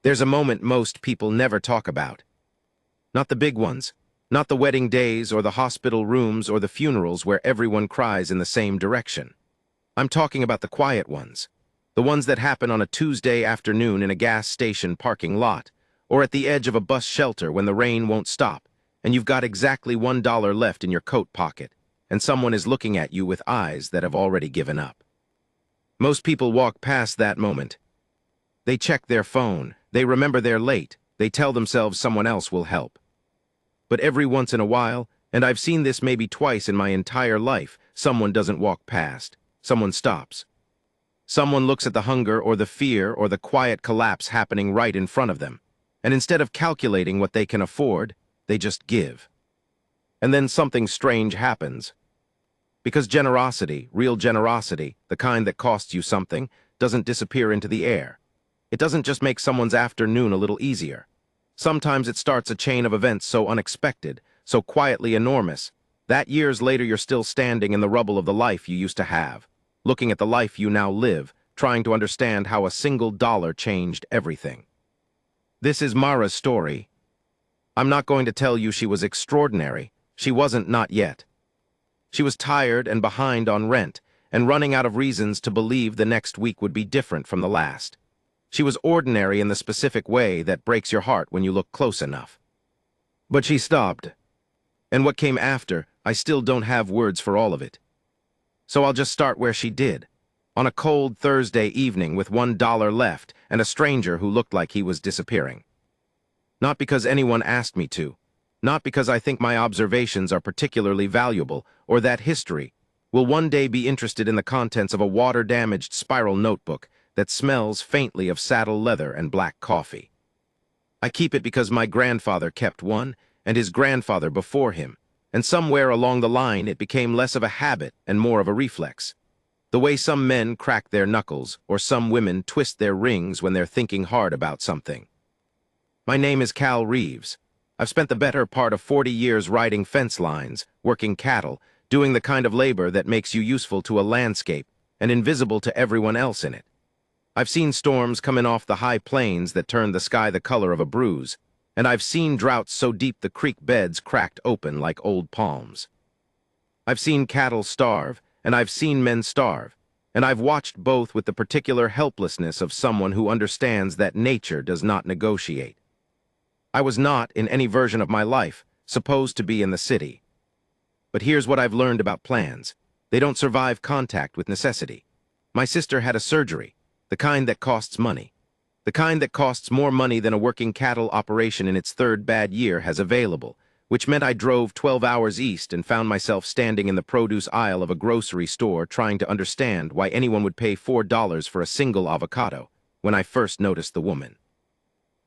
There's a moment most people never talk about. Not the big ones, not the wedding days or the hospital rooms or the funerals where everyone cries in the same direction. I'm talking about the quiet ones, the ones that happen on a Tuesday afternoon in a gas station parking lot, or at the edge of a bus shelter when the rain won't stop, and you've got exactly $1 left in your coat pocket, and someone is looking at you with eyes that have already given up. Most people walk past that moment. They check their phone, they remember they're late, they tell themselves someone else will help. But every once in a while, and I've seen this maybe twice in my entire life, someone doesn't walk past. Someone stops. Someone looks at the hunger or the fear or the quiet collapse happening right in front of them, and instead of calculating what they can afford, they just give. And then something strange happens. Because generosity, real generosity, the kind that costs you something, doesn't disappear into the air. It doesn't just make someone's afternoon a little easier. Sometimes it starts a chain of events so unexpected, so quietly enormous, that years later you're still standing in the rubble of the life you used to have, looking at the life you now live, trying to understand how a single dollar changed everything. This is Mara's story. I'm not going to tell you she was extraordinary. She wasn't, not yet. She was tired and behind on rent, and running out of reasons to believe the next week would be different from the last. She was ordinary in the specific way that breaks your heart when you look close enough. But she stopped. And what came after, I still don't have words for all of it. So I'll just start where she did. On a cold Thursday evening with $1 left and a stranger who looked like he was disappearing. Not because anyone asked me to. Not because I think my observations are particularly valuable or that history will one day be interested in the contents of a water-damaged spiral notebook that smells faintly of saddle leather and black coffee. I keep it because my grandfather kept one, and his grandfather before him, and somewhere along the line it became less of a habit and more of a reflex. The way some men crack their knuckles or some women twist their rings when they're thinking hard about something. My name is Cal Reeves. I've spent the better part of 40 years riding fence lines, working cattle, doing the kind of labor that makes you useful to a landscape and invisible to everyone else in it. I've seen storms come in off the high plains that turn the sky the color of a bruise, and I've seen droughts so deep the creek beds cracked open like old palms. I've seen cattle starve, and I've seen men starve, and I've watched both with the particular helplessness of someone who understands that nature does not negotiate. I was not, in any version of my life, supposed to be in the city. But here's what I've learned about plans. They don't survive contact with necessity. My sister had a surgery, the kind that costs money. The kind that costs more money than a working cattle operation in its third bad year has available, which meant I drove 12 hours east and found myself standing in the produce aisle of a grocery store trying to understand why anyone would pay $4 for a single avocado when I first noticed the woman.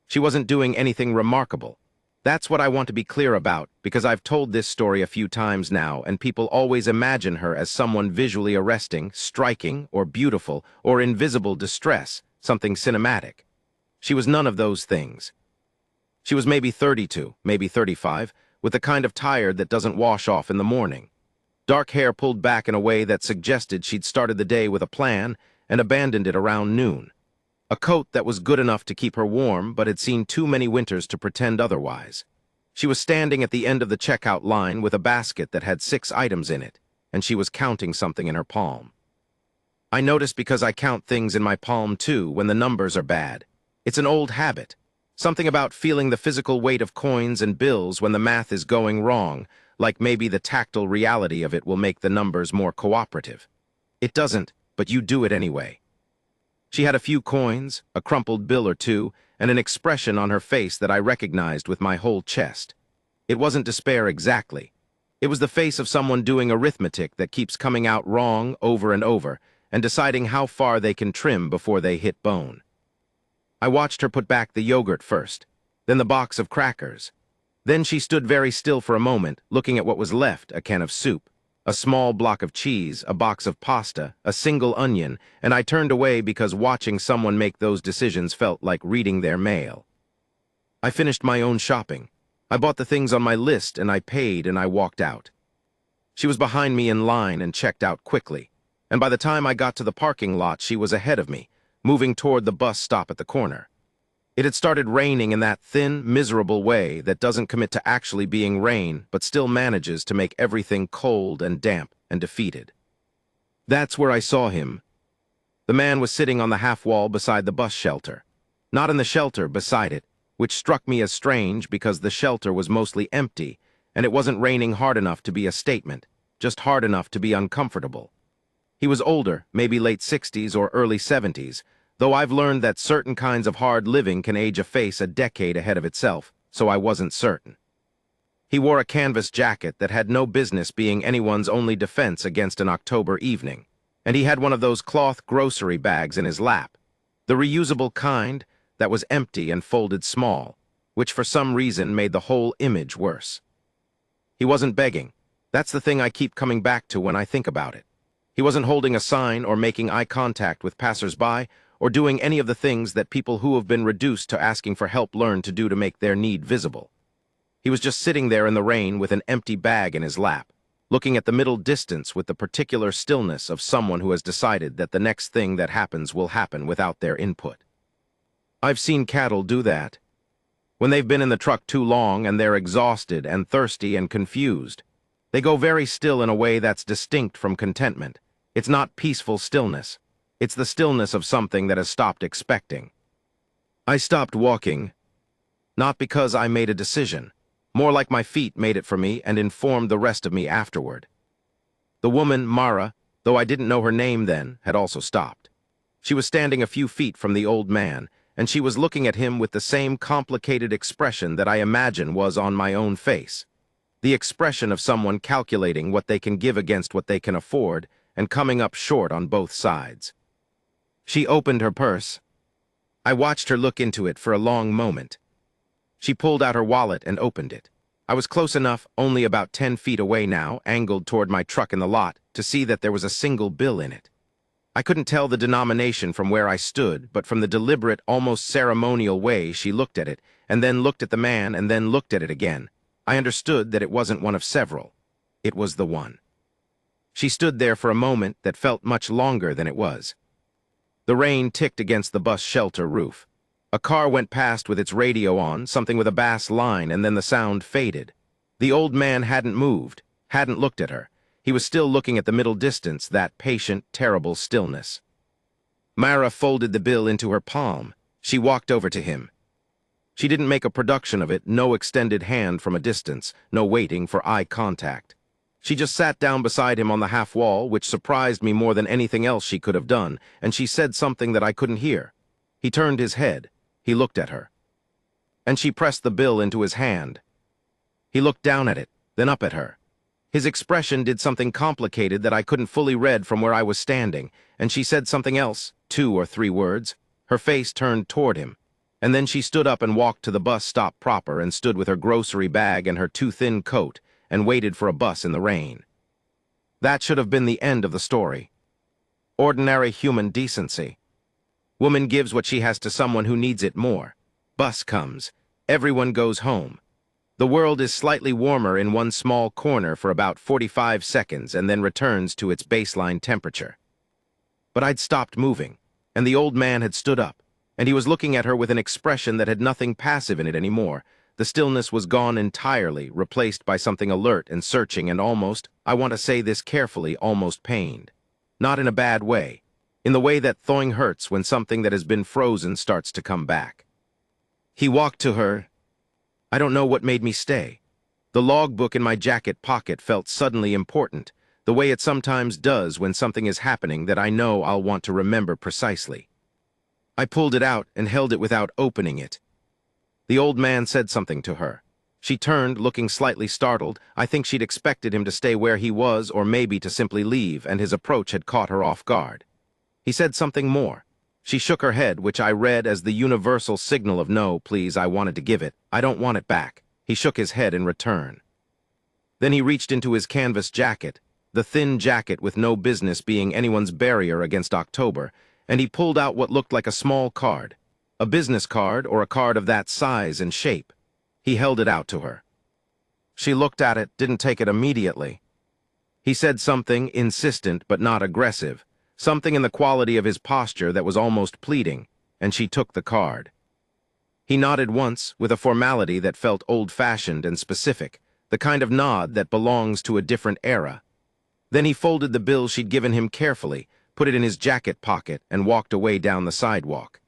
She wasn't doing anything remarkable. That's what I want to be clear about, because I've told this story a few times now, and people always imagine her as someone visually arresting, striking, or beautiful, or in visible distress, something cinematic. She was none of those things. She was maybe 32, maybe 35, with the kind of tired that doesn't wash off in the morning. Dark hair pulled back in a way that suggested she'd started the day with a plan and abandoned it around noon. A coat that was good enough to keep her warm but had seen too many winters to pretend otherwise. She was standing at the end of the checkout line with a basket that had 6 items in it, and she was counting something in her palm. I notice because I count things in my palm too when the numbers are bad. It's an old habit. Something about feeling the physical weight of coins and bills when the math is going wrong, like maybe the tactile reality of it will make the numbers more cooperative. It doesn't, but you do it anyway. She had a few coins, a crumpled bill or two, and an expression on her face that I recognized with my whole chest. It wasn't despair exactly. It was the face of someone doing arithmetic that keeps coming out wrong over and over, and deciding how far they can trim before they hit bone. I watched her put back the yogurt first, then the box of crackers. Then she stood very still for a moment, looking at what was left, a can of soup, a small block of cheese, a box of pasta, a single onion, and I turned away because watching someone make those decisions felt like reading their mail. I finished my own shopping. I bought the things on my list and I paid and I walked out. She was behind me in line and checked out quickly, and by the time I got to the parking lot she was ahead of me, moving toward the bus stop at the corner. It had started raining in that thin, miserable way that doesn't commit to actually being rain, but still manages to make everything cold and damp and defeated. That's where I saw him. The man was sitting on the half-wall beside the bus shelter. Not in the shelter, beside it, which struck me as strange because the shelter was mostly empty, and it wasn't raining hard enough to be a statement, just hard enough to be uncomfortable. He was older, maybe late 60s or early 70s, though I've learned that certain kinds of hard living can age a face a decade ahead of itself, so I wasn't certain. He wore a canvas jacket that had no business being anyone's only defense against an October evening, and he had one of those cloth grocery bags in his lap, the reusable kind that was empty and folded small, which for some reason made the whole image worse. He wasn't begging. That's the thing I keep coming back to when I think about it. He wasn't holding a sign or making eye contact with passers-by or doing any of the things that people who have been reduced to asking for help learn to do to make their need visible. He was just sitting there in the rain with an empty bag in his lap, looking at the middle distance with the particular stillness of someone who has decided that the next thing that happens will happen without their input. I've seen cattle do that. When they've been in the truck too long and they're exhausted and thirsty and confused, they go very still in a way that's distinct from contentment. It's not peaceful stillness. It's the stillness of something that has stopped expecting. I stopped walking, not because I made a decision, more like my feet made it for me and informed the rest of me afterward. The woman, Mara, though I didn't know her name then, had also stopped. She was standing a few feet from the old man, and she was looking at him with the same complicated expression that I imagine was on my own face. The expression of someone calculating what they can give against what they can afford and coming up short on both sides. She opened her purse. I watched her look into it for a long moment. She pulled out her wallet and opened it. I was close enough, only about 10 feet away now, angled toward my truck in the lot, to see that there was a single bill in it. I couldn't tell the denomination from where I stood, but from the deliberate, almost ceremonial way she looked at it, and then looked at the man, and then looked at it again, I understood that it wasn't one of several. It was the one. She stood there for a moment that felt much longer than it was. The rain ticked against the bus shelter roof. A car went past with its radio on, something with a bass line, and then the sound faded. The old man hadn't moved, hadn't looked at her. He was still looking at the middle distance, that patient, terrible stillness. Mara folded the bill into her palm. She walked over to him. She didn't make a production of it, no extended hand from a distance, no waiting for eye contact. She just sat down beside him on the half wall, which surprised me more than anything else she could have done, and she said something that I couldn't hear. He turned his head. He looked at her. And she pressed the bill into his hand. He looked down at it, then up at her. His expression did something complicated that I couldn't fully read from where I was standing, and she said something else, 2 or 3 words. Her face turned toward him, and then she stood up and walked to the bus stop proper and stood with her grocery bag and her too thin coat and waited for a bus in the rain. That should have been the end of the story. Ordinary human decency. Woman gives what she has to someone who needs it more. Bus comes. Everyone goes home. The world is slightly warmer in one small corner for about 45 seconds and then returns to its baseline temperature. But I'd stopped moving, and the old man had stood up, and he was looking at her with an expression that had nothing passive in it anymore. The stillness was gone entirely, replaced by something alert and searching and almost, I want to say this carefully, almost pained. Not in a bad way, in the way that thawing hurts when something that has been frozen starts to come back. He walked to her. I don't know what made me stay. The logbook in my jacket pocket felt suddenly important, the way it sometimes does when something is happening that I know I'll want to remember precisely. I pulled it out and held it without opening it. The old man said something to her. She turned, looking slightly startled. I think she'd expected him to stay where he was or maybe to simply leave, and his approach had caught her off guard. He said something more. She shook her head, which I read as the universal signal of no, please, I wanted to give it. I don't want it back. He shook his head in return. Then he reached into his canvas jacket, the thin jacket with no business being anyone's barrier against October, and he pulled out what looked like a small card, a business card or a card of that size and shape. He held it out to her. She looked at it, didn't take it immediately. He said something insistent but not aggressive, something in the quality of his posture that was almost pleading, and she took the card. He nodded once, with a formality that felt old-fashioned and specific, the kind of nod that belongs to a different era. Then he folded the bill she'd given him carefully, put it in his jacket pocket, and walked away down the sidewalk.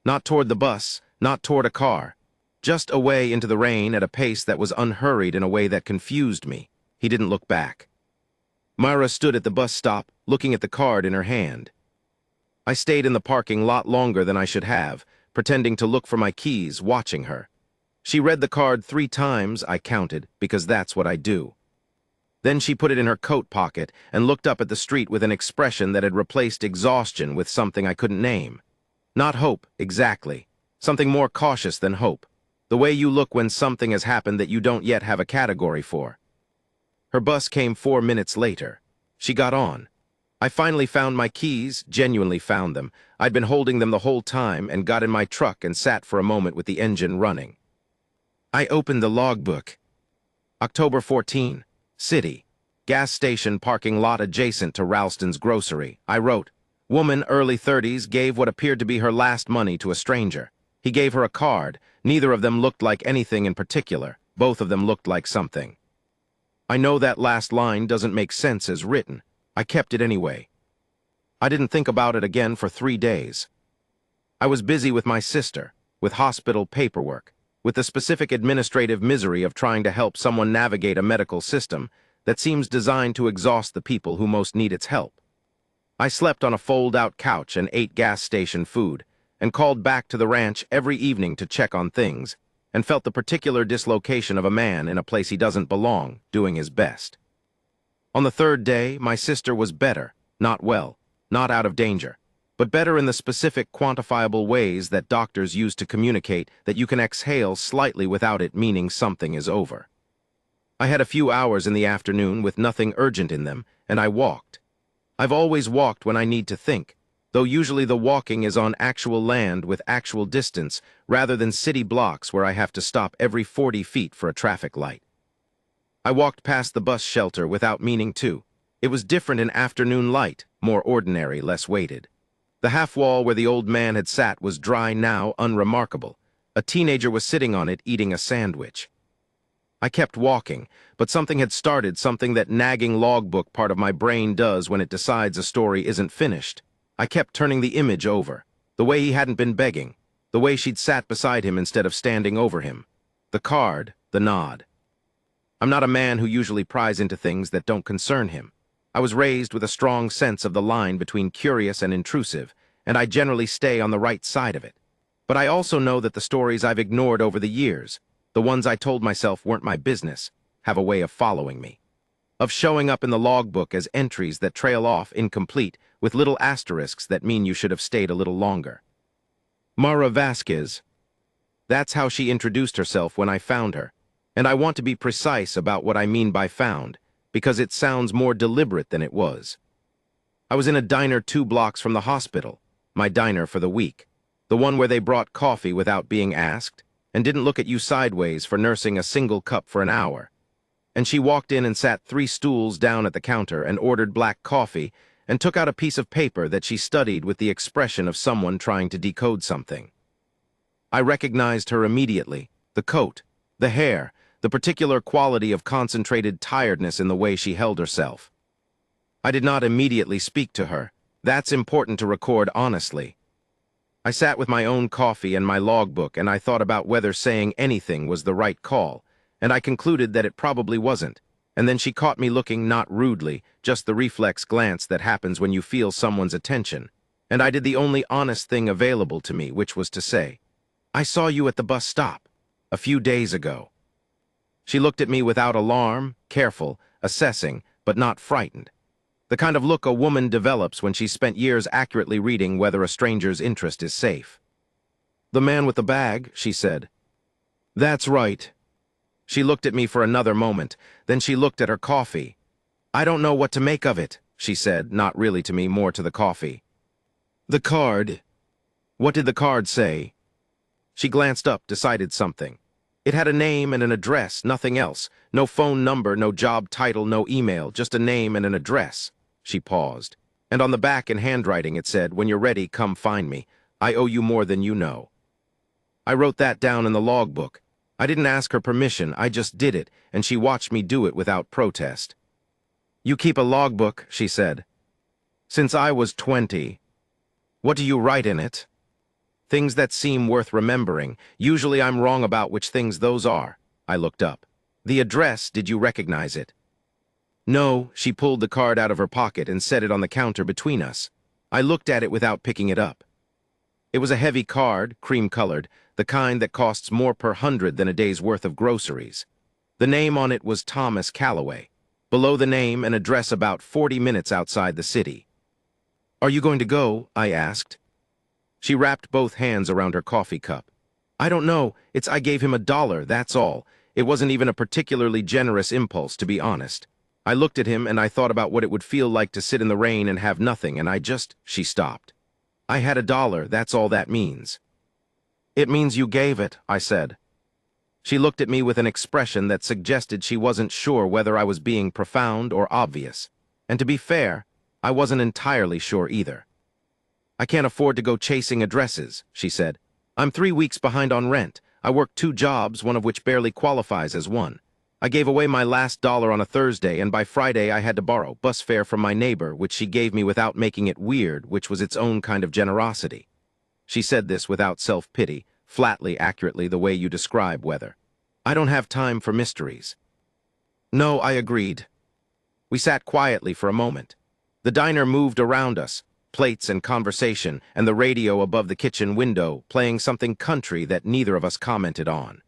Not toward the bus, not toward a car, just away into the rain at a pace that was unhurried in a way that confused me. He didn't look back. Myra stood at the bus stop, looking at the card in her hand. I stayed in the parking lot longer than I should have, pretending to look for my keys, watching her. She read the card 3 times, I counted, because that's what I do. Then she put it in her coat pocket and looked up at the street with an expression that had replaced exhaustion with something I couldn't name. Not hope, exactly. Something more cautious than hope. The way you look when something has happened that you don't yet have a category for. Her bus came 4 minutes later. She got on. I finally found my keys, genuinely found them. I'd been holding them the whole time and got in my truck and sat for a moment with the engine running. I opened the logbook. October 14, City. Gas station parking lot adjacent to Ralston's grocery. I wrote, woman, early 30s, gave what appeared to be her last money to a stranger. He gave her a card. Neither of them looked like anything in particular. Both of them looked like something. I know that last line doesn't make sense as written. I kept it anyway. I didn't think about it again for 3 days. I was busy with my sister, with hospital paperwork, with the specific administrative misery of trying to help someone navigate a medical system that seems designed to exhaust the people who most need its help. I slept on a fold-out couch and ate gas station food, and called back to the ranch every evening to check on things, and felt the particular dislocation of a man in a place he doesn't belong, doing his best. On the 3rd day, my sister was better, not well, not out of danger, but better in the specific quantifiable ways that doctors use to communicate that you can exhale slightly without it meaning something is over. I had a few hours in the afternoon with nothing urgent in them, and I walked. I've always walked when I need to think, though usually the walking is on actual land with actual distance rather than city blocks where I have to stop every 40 feet for a traffic light. I walked past the bus shelter without meaning to. It was different in afternoon light, more ordinary, less weighted. The half wall where the old man had sat was dry now, unremarkable. A teenager was sitting on it eating a sandwich. I kept walking, but something had started, something that nagging logbook part of my brain does when it decides a story isn't finished. I kept turning the image over, the way he hadn't been begging, the way she'd sat beside him instead of standing over him. The card, the nod. I'm not a man who usually pries into things that don't concern him. I was raised with a strong sense of the line between curious and intrusive, and I generally stay on the right side of it. But I also know that the stories I've ignored over the years, the ones I told myself weren't my business, have a way of following me. Of showing up in the logbook as entries that trail off incomplete, with little asterisks that mean you should have stayed a little longer. Mara Vasquez. That's how she introduced herself when I found her. And I want to be precise about what I mean by found, because it sounds more deliberate than it was. I was in a diner 2 blocks from the hospital, my diner for the week, the one where they brought coffee without being asked, and didn't look at you sideways for nursing a single cup for an hour. And she walked in and sat 3 stools down at the counter and ordered black coffee and took out a piece of paper that she studied with the expression of someone trying to decode something. I recognized her immediately, the coat, the hair, the particular quality of concentrated tiredness in the way she held herself. I did not immediately speak to her. That's important to record honestly. I sat with my own coffee and my logbook, and I thought about whether saying anything was the right call, and I concluded that it probably wasn't. And then she caught me looking not rudely, just the reflex glance that happens when you feel someone's attention. And I did the only honest thing available to me, which was to say, I saw you at the bus stop a few days ago. She looked at me without alarm, careful, assessing, but not frightened. The kind of look a woman develops when she's spent years accurately reading whether a stranger's interest is safe. The man with the bag, she said. That's right. She looked at me for another moment, then she looked at her coffee. I don't know what to make of it, she said, not really to me, more to the coffee. The card. What did the card say? She glanced up, decided something. It had a name and an address, nothing else. No phone number, no job title, no email, just a name and an address. She paused. And on the back in handwriting it said, when you're ready, come find me. I owe you more than you know. I wrote that down in the logbook. I didn't ask her permission, I just did it, and she watched me do it without protest. You keep a logbook, she said. Since I was 20. What do you write in it? Things that seem worth remembering. Usually I'm wrong about which things those are. I looked up. The address, did you recognize it? No, she pulled the card out of her pocket and set it on the counter between us. I looked at it without picking it up. It was a heavy card, cream-colored, the kind that costs more per 100 than a day's worth of groceries. The name on it was Thomas Calloway. Below the name, an address about 40 minutes outside the city. Are you going to go? I asked. She wrapped both hands around her coffee cup. I don't know, I gave him $1, that's all. It wasn't even a particularly generous impulse, to be honest. I looked at him and I thought about what it would feel like to sit in the rain and have nothing, and she stopped. I had $1, that's all that means. It means you gave it, I said. She looked at me with an expression that suggested she wasn't sure whether I was being profound or obvious. And to be fair, I wasn't entirely sure either. I can't afford to go chasing addresses, she said. I'm 3 weeks behind on rent. I work 2 jobs, one of which barely qualifies as one. I gave away my last $1 on a Thursday, and by Friday I had to borrow bus fare from my neighbor, which she gave me without making it weird, which was its own kind of generosity. She said this without self-pity, flatly, accurately, the way you describe weather. I don't have time for mysteries. No, I agreed. We sat quietly for a moment. The diner moved around us, plates and conversation, and the radio above the kitchen window playing something country that neither of us commented on.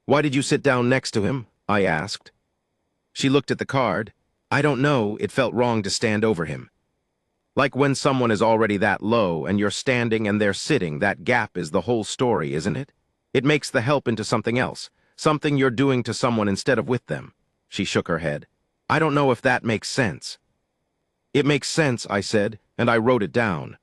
Why did you sit down next to him? I asked. She looked at the card. I don't know, it felt wrong to stand over him. Like when someone is already that low and you're standing and they're sitting, that gap is the whole story, isn't it? It makes the help into something else, something you're doing to someone instead of with them. She shook her head. I don't know if that makes sense. It makes sense, I said, and I wrote it down.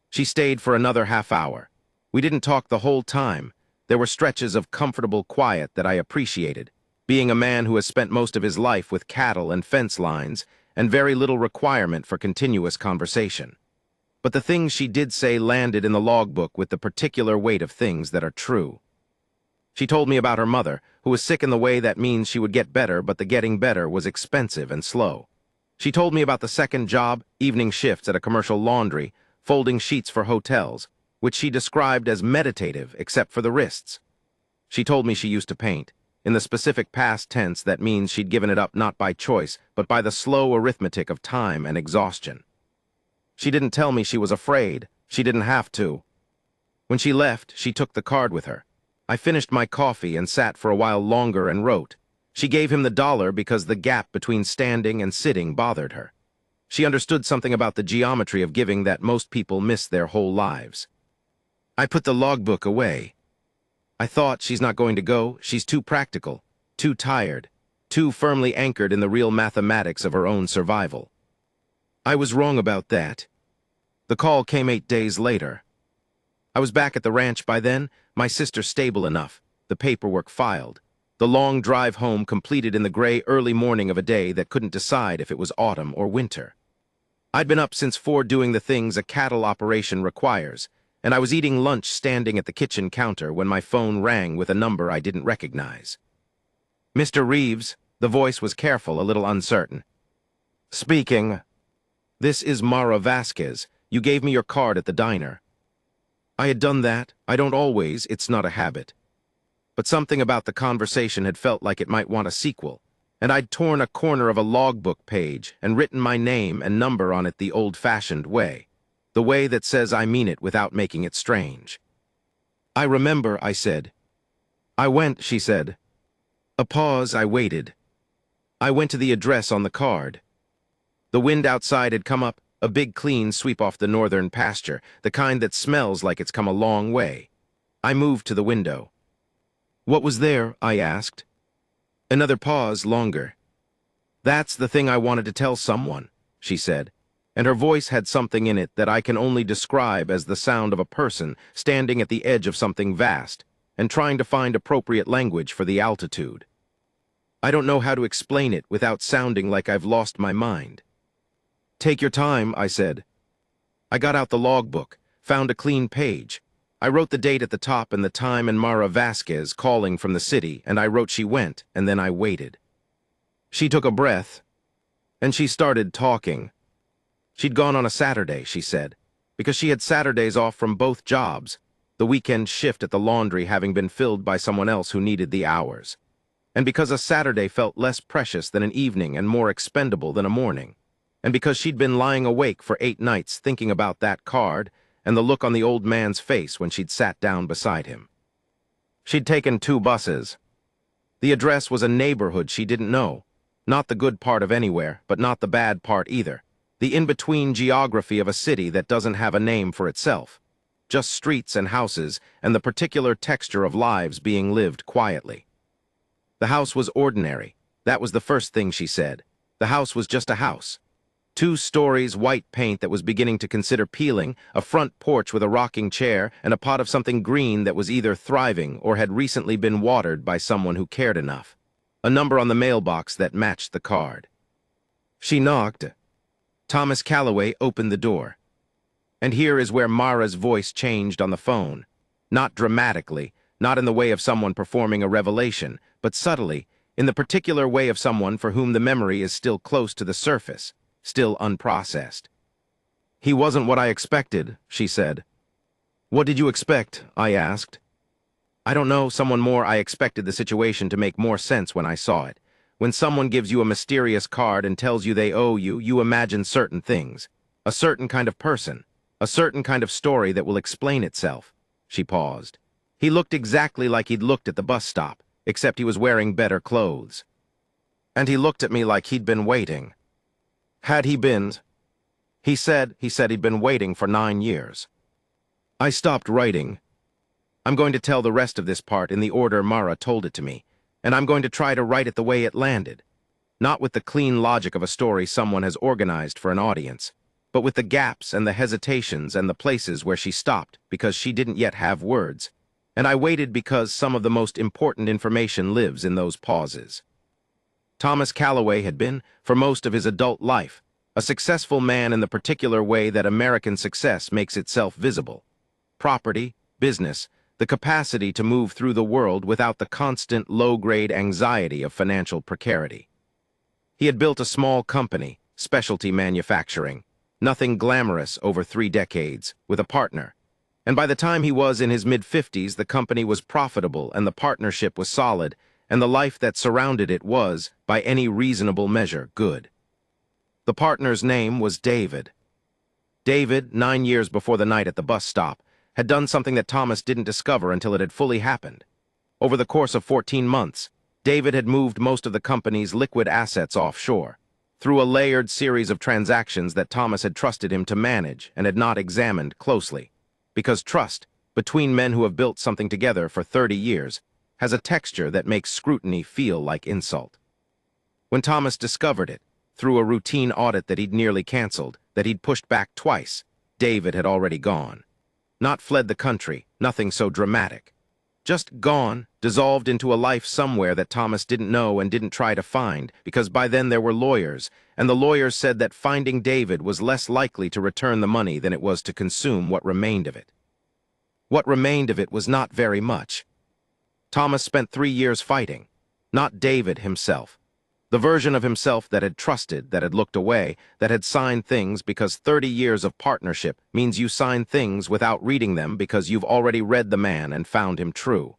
She stayed for another half hour. We didn't talk the whole time. There were stretches of comfortable quiet that I appreciated, being a man who has spent most of his life with cattle and fence lines, and very little requirement for continuous conversation. But the things she did say landed in the logbook with the particular weight of things that are true. She told me about her mother, who was sick in the way that means she would get better, but the getting better was expensive and slow. She told me about the second job, evening shifts at a commercial laundry, folding sheets for hotels, which she described as meditative except for the wrists. She told me she used to paint. In the specific past tense, that means she'd given it up not by choice, but by the slow arithmetic of time and exhaustion. She didn't tell me she was afraid. She didn't have to. When she left, she took the card with her. I finished my coffee and sat for a while longer and wrote. She gave him the $1 because the gap between standing and sitting bothered her. She understood something about the geometry of giving that most people miss their whole lives. I put the logbook away. I thought, she's not going to go, she's too practical, too tired, too firmly anchored in the real mathematics of her own survival. I was wrong about that. The call came 8 days later. I was back at the ranch by then, my sister stable enough, the paperwork filed, the long drive home completed in the gray early morning of a day that couldn't decide if it was autumn or winter. I'd been up since 4 doing the things a cattle operation requires, and I was eating lunch standing at the kitchen counter when my phone rang with a number I didn't recognize. Mr. Reeves, the voice was careful, a little uncertain. Speaking. This is Mara Vasquez. You gave me your card at the diner. I had done that. I don't always, it's not a habit. But something about the conversation had felt like it might want a sequel, and I'd torn a corner of a logbook page and written my name and number on it the old-fashioned way, the way that says I mean it without making it strange. I remember, I said. I went, she said. A pause, I waited. I went to the address on the card. The wind outside had come up, a big clean sweep off the northern pasture, the kind that smells like it's come a long way. I moved to the window. What was there? I asked. Another pause, longer. That's the thing I wanted to tell someone, she said, and her voice had something in it that I can only describe as the sound of a person standing at the edge of something vast and trying to find appropriate language for the altitude. I don't know how to explain it without sounding like I've lost my mind. Take your time, I said. I got out the logbook, found a clean page. I wrote the date at the top and the time and Mara Vasquez calling from the city, and I wrote she went, and then I waited. She took a breath, and she started talking. She'd gone on a Saturday, she said, because she had Saturdays off from both jobs, the weekend shift at the laundry having been filled by someone else who needed the hours. And because a Saturday felt less precious than an evening and more expendable than a morning. And because she'd been lying awake for 8 nights thinking about that card and the look on the old man's face when she'd sat down beside him. She'd taken 2 buses. The address was a neighborhood she didn't know. Not the good part of anywhere, but not the bad part either. The in-between geography of a city that doesn't have a name for itself. Just streets and houses and the particular texture of lives being lived quietly. The house was ordinary. That was the first thing she said. The house was just a house. 2 stories, white paint that was beginning to consider peeling, a front porch with a rocking chair, and a pot of something green that was either thriving or had recently been watered by someone who cared enough. A number on the mailbox that matched the card. She knocked. Thomas Calloway opened the door. And here is where Mara's voice changed on the phone. Not dramatically, not in the way of someone performing a revelation, but subtly, in the particular way of someone for whom the memory is still close to the surface, still unprocessed. "He wasn't what I expected," she said. "What did you expect?" I asked. "I don't know, someone more. I expected the situation to make more sense when I saw it. When someone gives you a mysterious card and tells you they owe you, you imagine certain things. A certain kind of person. A certain kind of story that will explain itself." She paused. "He looked exactly like he'd looked at the bus stop, except he was wearing better clothes. And he looked at me like he'd been waiting. Had he been? He said he'd been waiting for 9 years." I stopped writing. I'm going to tell the rest of this part in the order Mara told it to me, and I'm going to try to write it the way it landed. Not with the clean logic of a story someone has organized for an audience, but with the gaps and the hesitations and the places where she stopped because she didn't yet have words, and I waited because some of the most important information lives in those pauses. Thomas Calloway had been, for most of his adult life, a successful man in the particular way that American success makes itself visible. Property, business, the capacity to move through the world without the constant low-grade anxiety of financial precarity. He had built a small company, specialty manufacturing, nothing glamorous over 3 decades, with a partner. And by the time he was in his mid-50s, the company was profitable and the partnership was solid, and the life that surrounded it was, by any reasonable measure, good. The partner's name was David. David, 9 years before the night at the bus stop, had done something that Thomas didn't discover until it had fully happened. Over the course of 14 months, David had moved most of the company's liquid assets offshore, through a layered series of transactions that Thomas had trusted him to manage and had not examined closely. Because trust, between men who have built something together for 30 years, has a texture that makes scrutiny feel like insult. When Thomas discovered it, through a routine audit that he'd nearly canceled, that he'd pushed back twice, David had already gone. Not fled the country, nothing so dramatic. Just gone, dissolved into a life somewhere that Thomas didn't know and didn't try to find, because by then there were lawyers, and the lawyers said that finding David was less likely to return the money than it was to consume what remained of it. What remained of it was not very much. Thomas spent 3 years fighting, not David himself. The version of himself that had trusted, that had looked away, that had signed things because 30 years of partnership means you sign things without reading them because you've already read the man and found him true.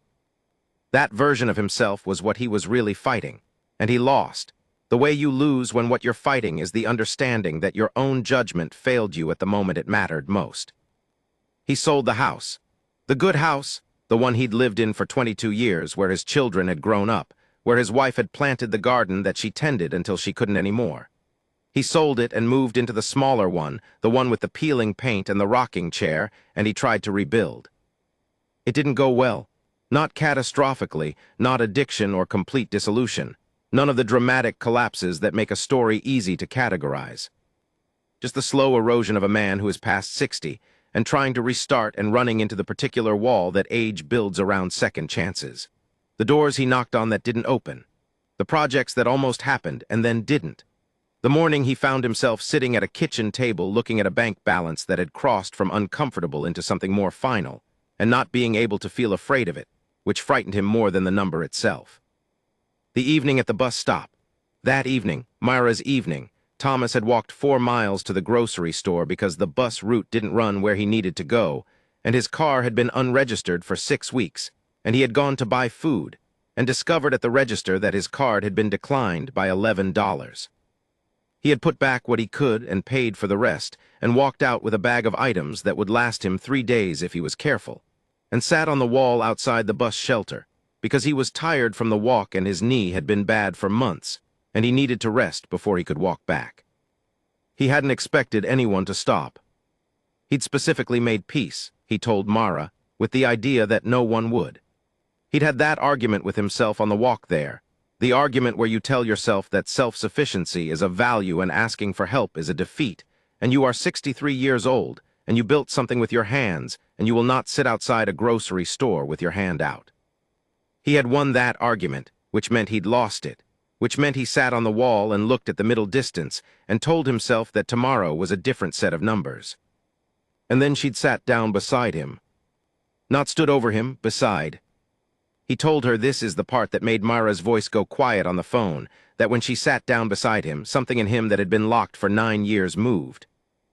That version of himself was what he was really fighting, and he lost. The way you lose when what you're fighting is the understanding that your own judgment failed you at the moment it mattered most. He sold the house. The good house, the one he'd lived in for 22 years, where his children had grown up, where his wife had planted the garden that she tended until she couldn't anymore. He sold it and moved into the smaller one, the one with the peeling paint and the rocking chair, and he tried to rebuild. It didn't go well. Not catastrophically, not addiction or complete dissolution. None of the dramatic collapses that make a story easy to categorize. Just the slow erosion of a man who is past 60 and trying to restart and running into the particular wall that age builds around second chances. The doors he knocked on that didn't open. The projects that almost happened and then didn't. The morning he found himself sitting at a kitchen table looking at a bank balance that had crossed from uncomfortable into something more final, and not being able to feel afraid of it, which frightened him more than the number itself. The evening at the bus stop. That evening, Myra's evening, Thomas had walked 4 miles to the grocery store because the bus route didn't run where he needed to go, and his car had been unregistered for 6 weeks, and he had gone to buy food, and discovered at the register that his card had been declined by $11. He had put back what he could and paid for the rest, and walked out with a bag of items that would last him 3 days if he was careful, and sat on the wall outside the bus shelter, because he was tired from the walk and his knee had been bad for months, and he needed to rest before he could walk back. He hadn't expected anyone to stop. He'd specifically made peace, he told Mara, with the idea that no one would. He'd had that argument with himself on the walk there, the argument where you tell yourself that self-sufficiency is a value and asking for help is a defeat, and you are 63 years old, and you built something with your hands, and you will not sit outside a grocery store with your hand out. He had won that argument, which meant he'd lost it, which meant he sat on the wall and looked at the middle distance and told himself that tomorrow was a different set of numbers. And then she'd sat down beside him. Not stood over him, beside. He told her this is the part that made Myra's voice go quiet on the phone, that when she sat down beside him, something in him that had been locked for 9 years moved.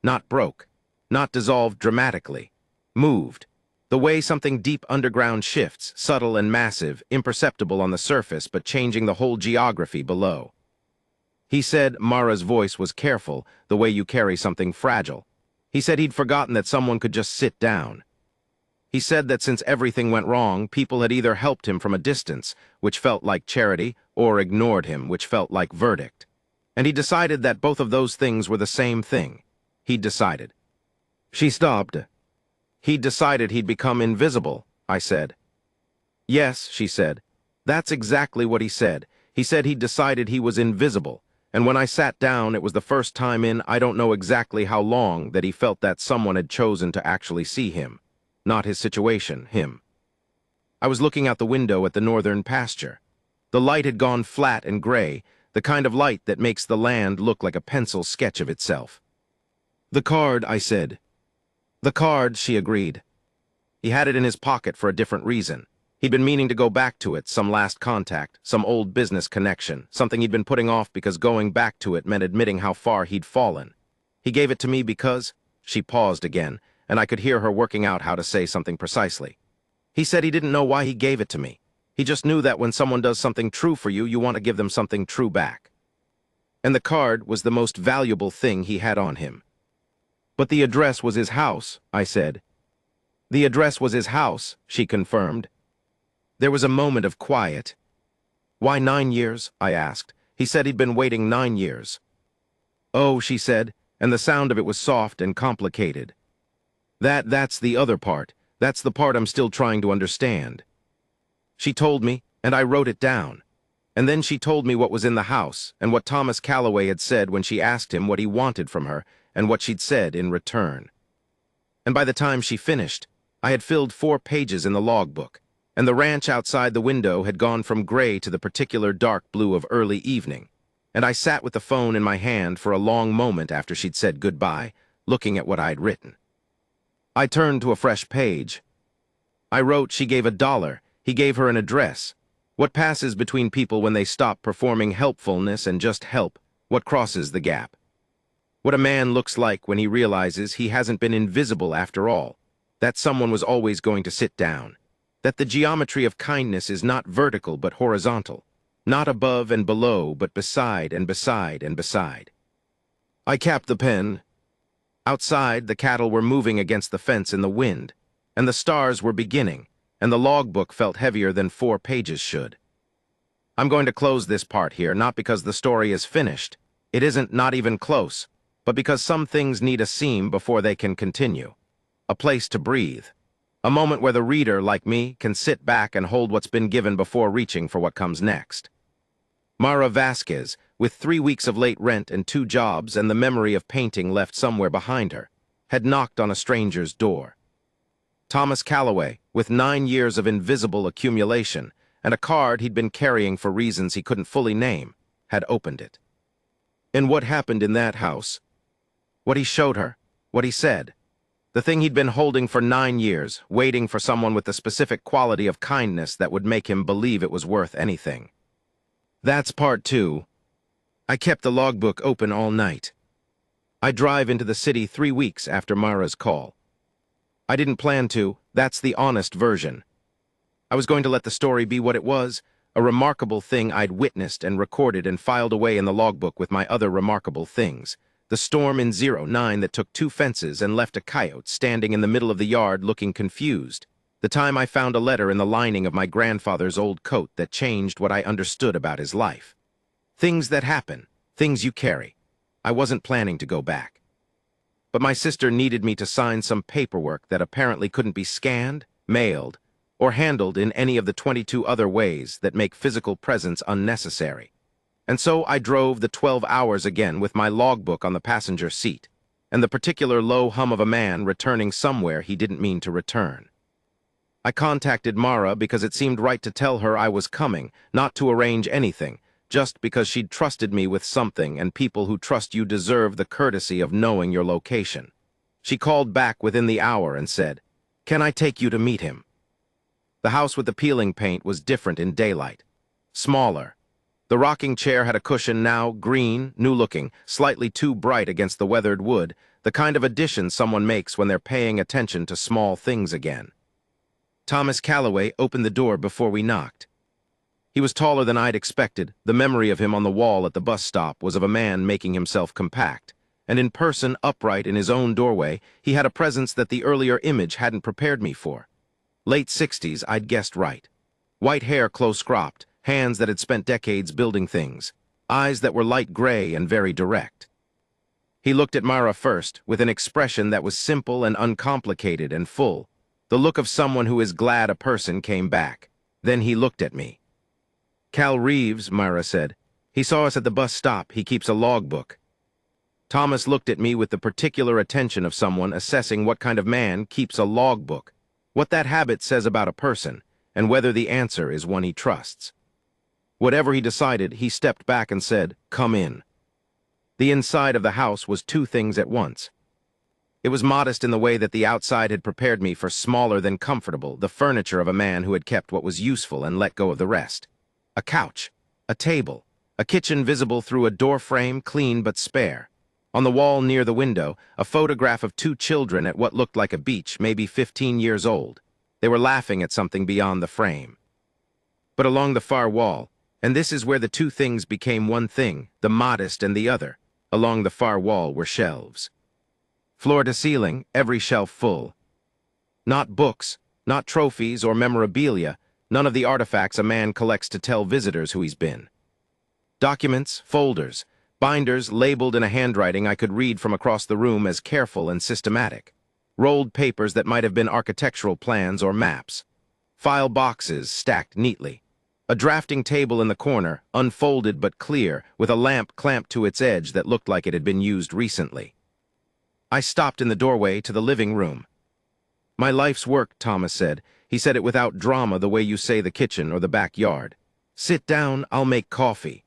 Not broke, not dissolved dramatically. Moved. The way something deep underground shifts, subtle and massive, imperceptible on the surface but changing the whole geography below. He said Mara's voice was careful, the way you carry something fragile. He said he'd forgotten that someone could just sit down. He said that since everything went wrong, people had either helped him from a distance, which felt like charity, or ignored him, which felt like verdict. And he decided that both of those things were the same thing. He'd decided. She stopped. He'd decided he'd become invisible, I said. Yes, she said. That's exactly what he said. He said he'd decided he was invisible, and when I sat down, it was the first time in I don't know exactly how long that he felt that someone had chosen to actually see him. Not his situation, him. I was looking out the window at the northern pasture. The light had gone flat and gray, the kind of light that makes the land look like a pencil sketch of itself. The card, I said. The card, she agreed. He had it in his pocket for a different reason. He'd been meaning to go back to it, some last contact, some old business connection, something he'd been putting off because going back to it meant admitting how far he'd fallen. He gave it to me because... She paused again, and I could hear her working out how to say something precisely. He said he didn't know why he gave it to me. He just knew that when someone does something true for you, you want to give them something true back. And the card was the most valuable thing he had on him. But the address was his house, I said. The address was his house, she confirmed. There was a moment of quiet. Why 9 years? I asked. He said he'd been waiting 9 years. Oh, she said, and the sound of it was soft and complicated. That's the other part. That's the part I'm still trying to understand. She told me, and I wrote it down. And then she told me what was in the house, and what Thomas Calloway had said when she asked him what he wanted from her, and what she'd said in return. And by the time she finished, I had filled 4 pages in the logbook, and the ranch outside the window had gone from gray to the particular dark blue of early evening, and I sat with the phone in my hand for a long moment after she'd said goodbye, looking at what I'd written. I turned to a fresh page. I wrote she gave $1. He gave her an address. What passes between people when they stop performing helpfulness and just help? What crosses the gap? What a man looks like when he realizes he hasn't been invisible after all, that someone was always going to sit down, that the geometry of kindness is not vertical but horizontal, not above and below but beside and beside and beside. I capped the pen. Outside, the cattle were moving against the fence in the wind, and the stars were beginning, and the logbook felt heavier than 4 pages should. I'm going to close this part here, not because the story is finished. It isn't, not even close, but because some things need a seam before they can continue. A place to breathe. A moment where the reader, like me, can sit back and hold what's been given before reaching for what comes next. Mara Vasquez, with 3 weeks of late rent and 2 jobs and the memory of painting left somewhere behind her, had knocked on a stranger's door. Thomas Calloway, with 9 years of invisible accumulation and a card he'd been carrying for reasons he couldn't fully name, had opened it. And what happened in that house? What he showed her, what he said. The thing he'd been holding for 9 years, waiting for someone with the specific quality of kindness that would make him believe it was worth anything. That's part 2. I kept the logbook open all night. I drive into the city 3 weeks after Mara's call. I didn't plan to, that's the honest version. I was going to let the story be what it was, a remarkable thing I'd witnessed and recorded and filed away in the logbook with my other remarkable things. The storm in 09 that took 2 fences and left a coyote standing in the middle of the yard looking confused. The time I found a letter in the lining of my grandfather's old coat that changed what I understood about his life. Things that happen, things you carry. I wasn't planning to go back. But my sister needed me to sign some paperwork that apparently couldn't be scanned, mailed, or handled in any of the 22 other ways that make physical presence unnecessary. And so I drove the 12 hours again with my logbook on the passenger seat, and the particular low hum of a man returning somewhere he didn't mean to return. I contacted Mara because it seemed right to tell her I was coming, not to arrange anything, just because she'd trusted me with something, and people who trust you deserve the courtesy of knowing your location. She called back within the hour and said, "Can I take you to meet him?" The house with the peeling paint was different in daylight. Smaller. The rocking chair had a cushion now, green, new-looking, slightly too bright against the weathered wood, the kind of addition someone makes when they're paying attention to small things again. Thomas Calloway opened the door before we knocked. He was taller than I'd expected. The memory of him on the wall at the bus stop was of a man making himself compact, and in person, upright in his own doorway, he had a presence that the earlier image hadn't prepared me for. Late 60s, I'd guessed right. White hair close-cropped, hands that had spent decades building things, eyes that were light gray and very direct. He looked at Mara first, with an expression that was simple and uncomplicated and full, the look of someone who is glad a person came back. Then he looked at me. "Cal Reeves," Mara said. "He saw us at the bus stop. He keeps a logbook." Thomas looked at me with the particular attention of someone assessing what kind of man keeps a logbook, what that habit says about a person, and whether the answer is one he trusts. Whatever he decided, he stepped back and said, "Come in." The inside of the house was 2 things at once. It was modest in the way that the outside had prepared me for smaller than comfortable, the furniture of a man who had kept what was useful and let go of the rest. A couch, a table, a kitchen visible through a door frame, clean but spare. On the wall near the window, a photograph of 2 children at what looked like a beach, maybe 15 years old. They were laughing at something beyond the frame. But along the far wall, and this is where the 2 things became one thing, the modest and the other, along the far wall were shelves. Floor to ceiling, every shelf full. Not books, not trophies or memorabilia, none of the artifacts a man collects to tell visitors who he's been. Documents, folders, binders labeled in a handwriting I could read from across the room as careful and systematic. Rolled papers that might have been architectural plans or maps. File boxes stacked neatly. A drafting table in the corner, unfolded but clear, with a lamp clamped to its edge that looked like it had been used recently. I stopped in the doorway to the living room. "My life's work," Thomas said. He said it without drama, the way you say the kitchen or the backyard. "Sit down, I'll make coffee."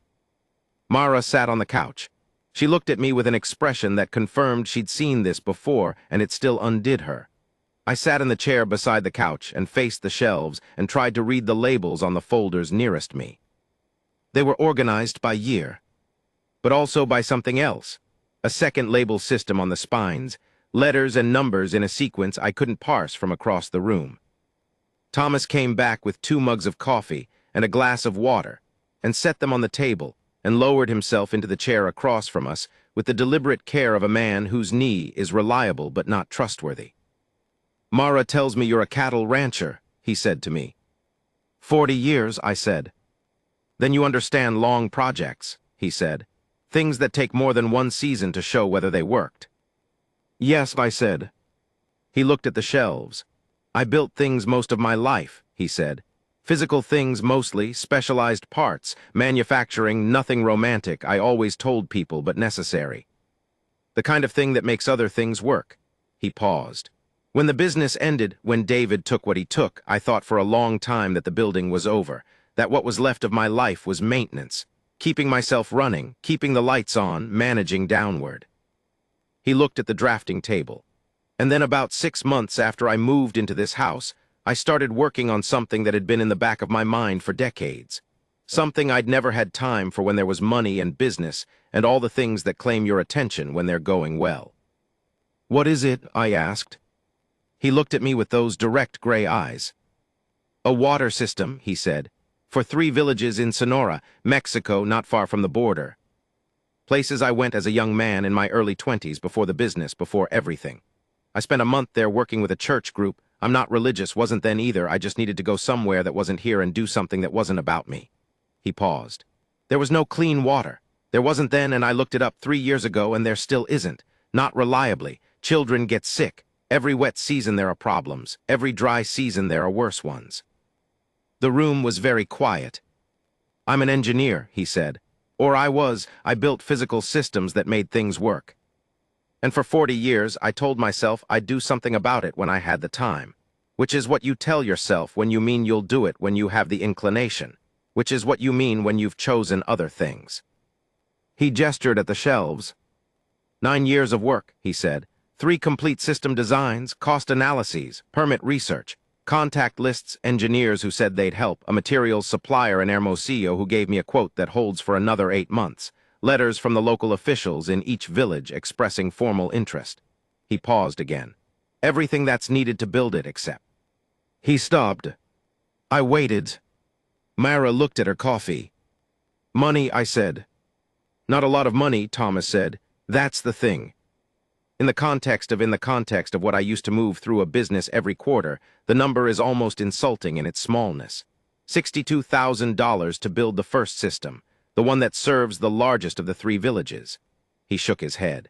Mara sat on the couch. She looked at me with an expression that confirmed she'd seen this before, and it still undid her. I sat in the chair beside the couch and faced the shelves and tried to read the labels on the folders nearest me. They were organized by year, but also by something else. A second label system on the spines, letters and numbers in a sequence I couldn't parse from across the room. Thomas came back with 2 mugs of coffee and a glass of water, and set them on the table, and lowered himself into the chair across from us with the deliberate care of a man whose knee is reliable but not trustworthy. "Mara tells me you're a cattle rancher," he said to me. 40 years, I said. "Then you understand long projects," he said. "Things that take more than 1 season to show whether they worked." "Yes," I said. He looked at the shelves. "I built things most of my life," he said. "Physical things mostly, specialized parts, manufacturing, nothing romantic, I always told people, but necessary. The kind of thing that makes other things work." He paused. "When the business ended, when David took what he took, I thought for a long time that the building was over, that what was left of my life was maintenance, keeping myself running, keeping the lights on, managing downward." He looked at the drafting table. And then about 6 months after I moved into this house, I started working on something that had been in the back of my mind for decades. Something I'd never had time for when there was money and business and all the things that claim your attention when they're going well. "What is it?" I asked. He looked at me with those direct gray eyes. "A water system," he said, "for 3 villages in Sonora, Mexico, not far from the border. Places I went as a young man in my early 20s, before the business, before everything. I spent a month there working with a church group. I'm not religious, wasn't then either. I just needed to go somewhere that wasn't here and do something that wasn't about me." He paused. "There was no clean water. There wasn't then, and I looked it up 3 years ago, and there still isn't. Not reliably. Children get sick. Every wet season there are problems. Every dry season there are worse ones." The room was very quiet. "I'm an engineer," he said. "Or I built physical systems that made things work. And for 40 years, I told myself I'd do something about it when I had the time. Which is what you tell yourself when you mean you'll do it when you have the inclination. Which is what you mean when you've chosen other things." He gestured at the shelves. 9 years of work," he said. 3 complete system designs, cost analyses, permit research, contact lists, engineers who said they'd help, a materials supplier in Hermosillo who gave me a quote that holds for another 8 months, letters from the local officials in each village expressing formal interest." He paused again. "Everything that's needed to build it, except—" He stopped. I waited. Mara looked at her coffee. "Money," I said. "Not a lot of money," Thomas said. "That's the thing. In the context of what I used to move through a business every quarter, the number is almost insulting in its smallness. $62,000 to build the first system, the one that serves the largest of the 3 villages." He shook his head.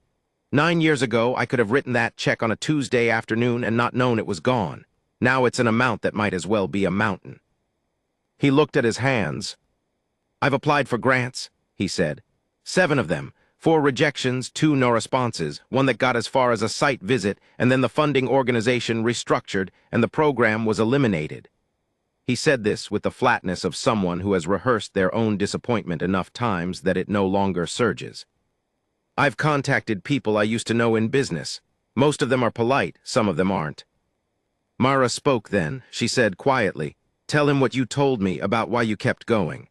9 years ago, I could have written that check on a Tuesday afternoon and not known it was gone. Now it's an amount that might as well be a mountain." He looked at his hands. "I've applied for grants," he said. 7 of them. 4 rejections, 2 no responses, one that got as far as a site visit, and then the funding organization restructured, and the program was eliminated. He said this with the flatness of someone who has rehearsed their own disappointment enough times that it no longer surges. "I've contacted people I used to know in business. Most of them are polite, some of them aren't." Mara spoke then. She said quietly, "Tell him what you told me about why you kept going."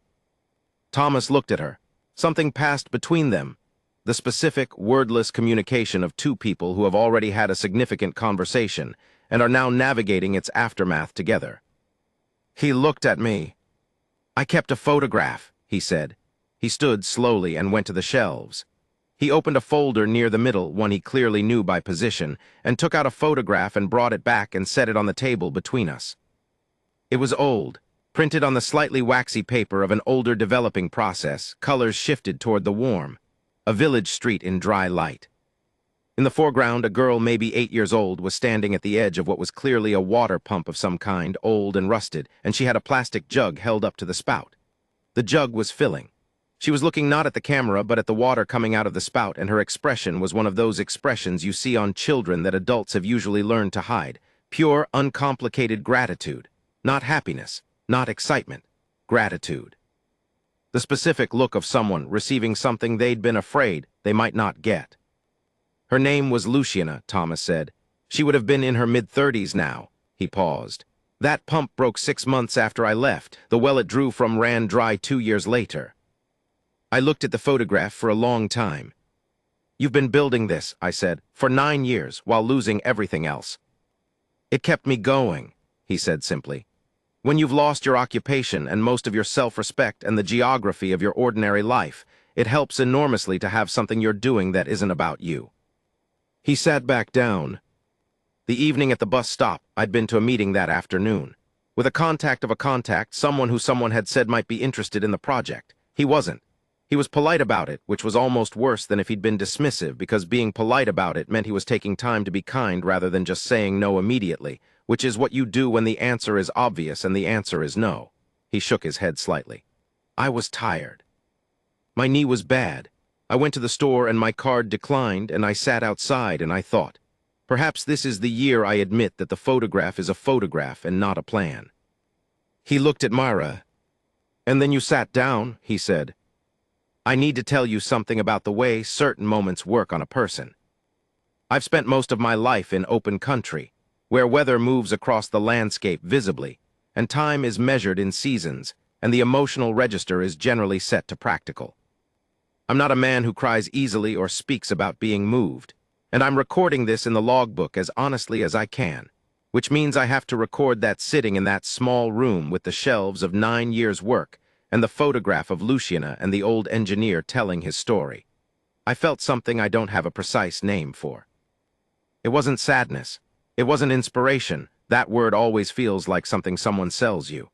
Thomas looked at her. Something passed between them. The specific, wordless communication of 2 people who have already had a significant conversation and are now navigating its aftermath together. He looked at me. "I kept a photograph," he said. He stood slowly and went to the shelves. He opened a folder near the middle, one he clearly knew by position, and took out a photograph and brought it back and set it on the table between us. It was old, printed on the slightly waxy paper of an older developing process, colors shifted toward the warm. A village street in dry light. In the foreground, a girl maybe 8 years old was standing at the edge of what was clearly a water pump of some kind, old and rusted, and she had a plastic jug held up to the spout. The jug was filling. She was looking not at the camera but at the water coming out of the spout, and her expression was one of those expressions you see on children that adults have usually learned to hide. Pure, uncomplicated gratitude. Not happiness, not excitement. Gratitude. The specific look of someone receiving something they'd been afraid they might not get. Her name was Luciana, Thomas said. She would have been in her mid-30s now. He paused. That pump broke 6 months after I left. The well it drew from ran dry 2 years later. I looked at the photograph for a long time. "You've been building this," I said, "for 9 years, while losing everything else." "It kept me going," he said simply. "When you've lost your occupation and most of your self-respect and the geography of your ordinary life, it helps enormously to have something you're doing that isn't about you." He sat back down. The evening at the bus stop, I'd been to a meeting that afternoon. With a contact of a contact, someone who someone had said might be interested in the project. He wasn't. He was polite about it, which was almost worse than if he'd been dismissive, because being polite about it meant he was taking time to be kind rather than just saying no immediately, which is what you do when the answer is obvious and the answer is no. He shook his head slightly. I was tired. My knee was bad. I went to the store and my card declined, and I sat outside and I thought, perhaps this is the year I admit that the photograph is a photograph and not a plan. He looked at Myra. "And then you sat down," he said. "I need to tell you something about the way certain moments work on a person." I've spent most of my life in open country, where weather moves across the landscape visibly, and time is measured in seasons, and the emotional register is generally set to practical. I'm not a man who cries easily or speaks about being moved, and I'm recording this in the logbook as honestly as I can, which means I have to record that sitting in that small room with the shelves of 9 years' work and the photograph of Luciana and the old engineer telling his story. I felt something I don't have a precise name for. It wasn't sadness. It wasn't inspiration. That word always feels like something someone sells you.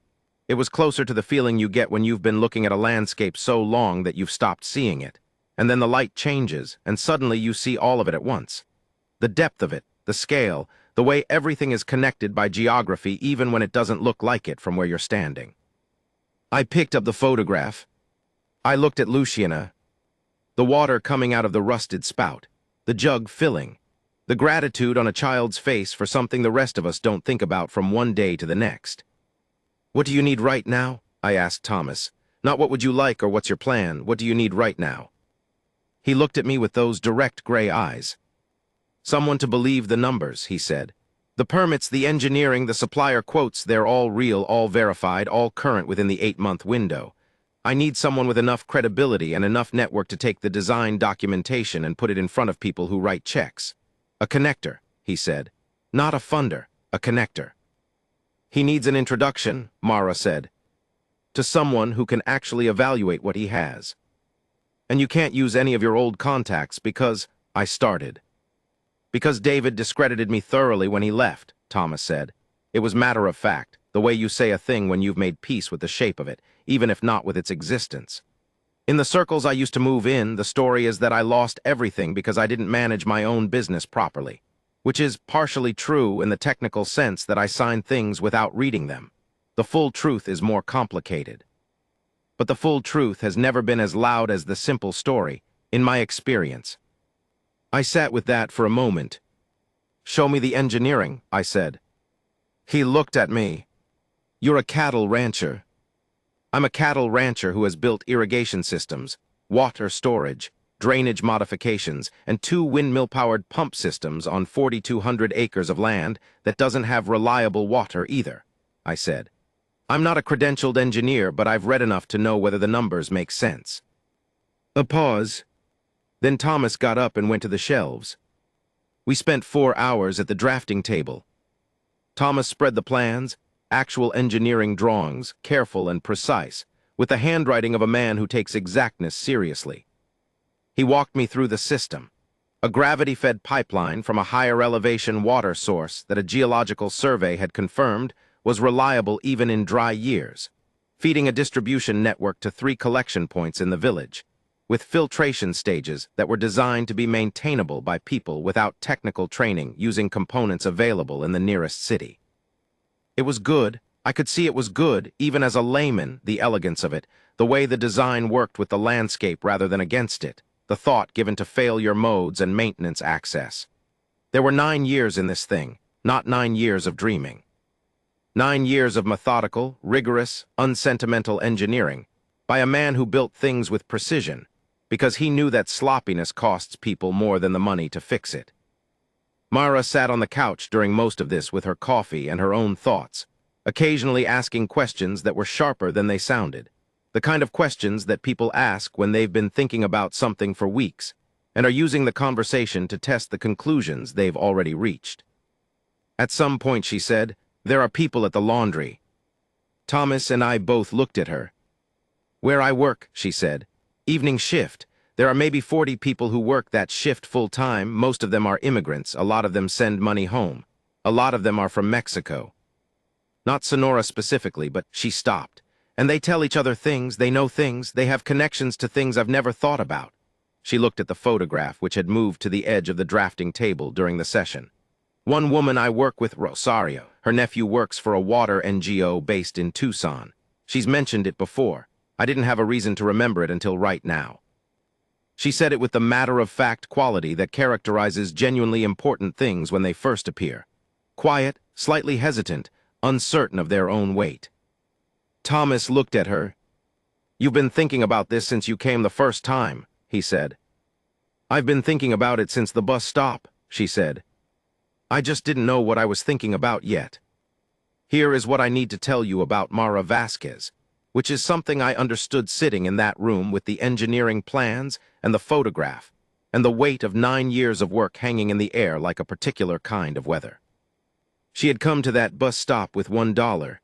It was closer to the feeling you get when you've been looking at a landscape so long that you've stopped seeing it, and then the light changes, and suddenly you see all of it at once. The depth of it, the scale, the way everything is connected by geography even when it doesn't look like it from where you're standing. I picked up the photograph. I looked at Luciana, the water coming out of the rusted spout, the jug filling, the gratitude on a child's face for something the rest of us don't think about from one day to the next. "What do you need right now?" I asked Thomas. "Not what would you like or what's your plan, what do you need right now?" He looked at me with those direct gray eyes. "Someone to believe the numbers," he said. "The permits, the engineering, the supplier quotes, they're all real, all verified, all current within the 8-month window. I need someone with enough credibility and enough network to take the design documentation and put it in front of people who write checks. A connector," he said. "Not a funder, a connector." "He needs an introduction," Mara said, "to someone who can actually evaluate what he has. And you can't use any of your old contacts because," I started. "Because David discredited me thoroughly when he left," Thomas said. "It was matter of fact, the way you say a thing when you've made peace with the shape of it, even if not with its existence. In the circles I used to move in, the story is that I lost everything because I didn't manage my own business properly, which is partially true in the technical sense that I signed things without reading them. The full truth is more complicated. But the full truth has never been as loud as the simple story, in my experience." I sat with that for a moment. "Show me the engineering," I said. He looked at me. "You're a cattle rancher." "I'm a cattle rancher who has built irrigation systems, water storage, drainage modifications, and 2 windmill-powered pump systems on 4,200 acres of land that doesn't have reliable water either," I said. "I'm not a credentialed engineer, but I've read enough to know whether the numbers make sense." A pause. Then Thomas got up and went to the shelves. We spent 4 hours at the drafting table. Thomas spread the plans, actual engineering drawings, careful and precise, with the handwriting of a man who takes exactness seriously. He walked me through the system, a gravity-fed pipeline from a higher elevation water source that a geological survey had confirmed was reliable even in dry years, feeding a distribution network to 3 collection points in the village, with filtration stages that were designed to be maintainable by people without technical training using components available in the nearest city. It was good. I could see it was good, even as a layman, the elegance of it, the way the design worked with the landscape rather than against it, the thought given to failure modes and maintenance access. There were 9 years in this thing, not 9 years of dreaming. 9 years of methodical, rigorous, unsentimental engineering by a man who built things with precision, because he knew that sloppiness costs people more than the money to fix it. Mara sat on the couch during most of this with her coffee and her own thoughts, occasionally asking questions that were sharper than they sounded, the kind of questions that people ask when they've been thinking about something for weeks and are using the conversation to test the conclusions they've already reached. At some point, she said, "There are people at the laundry." Thomas and I both looked at her. "Where I work," she said, "evening shift. There are maybe 40 people who work that shift full-time. Most of them are immigrants. A lot of them send money home. A lot of them are from Mexico. Not Sonora specifically, but," she stopped. "And they tell each other things, they know things, they have connections to things I've never thought about." She looked at the photograph, which had moved to the edge of the drafting table during the session. "One woman I work with, Rosario. Her nephew works for a water NGO based in Tucson. She's mentioned it before. I didn't have a reason to remember it until right now." She said it with the matter-of-fact quality that characterizes genuinely important things when they first appear. Quiet, slightly hesitant, uncertain of their own weight. Thomas looked at her. "You've been thinking about this since you came the first time," he said. "I've been thinking about it since the bus stop," she said. I just didn't know what I was thinking about yet. Here is what I need to tell you about Mara Vasquez, which is something I understood sitting in that room with the engineering plans and the photograph, and the weight of 9 years of work hanging in the air like a particular kind of weather. She had come to that bus stop with $1.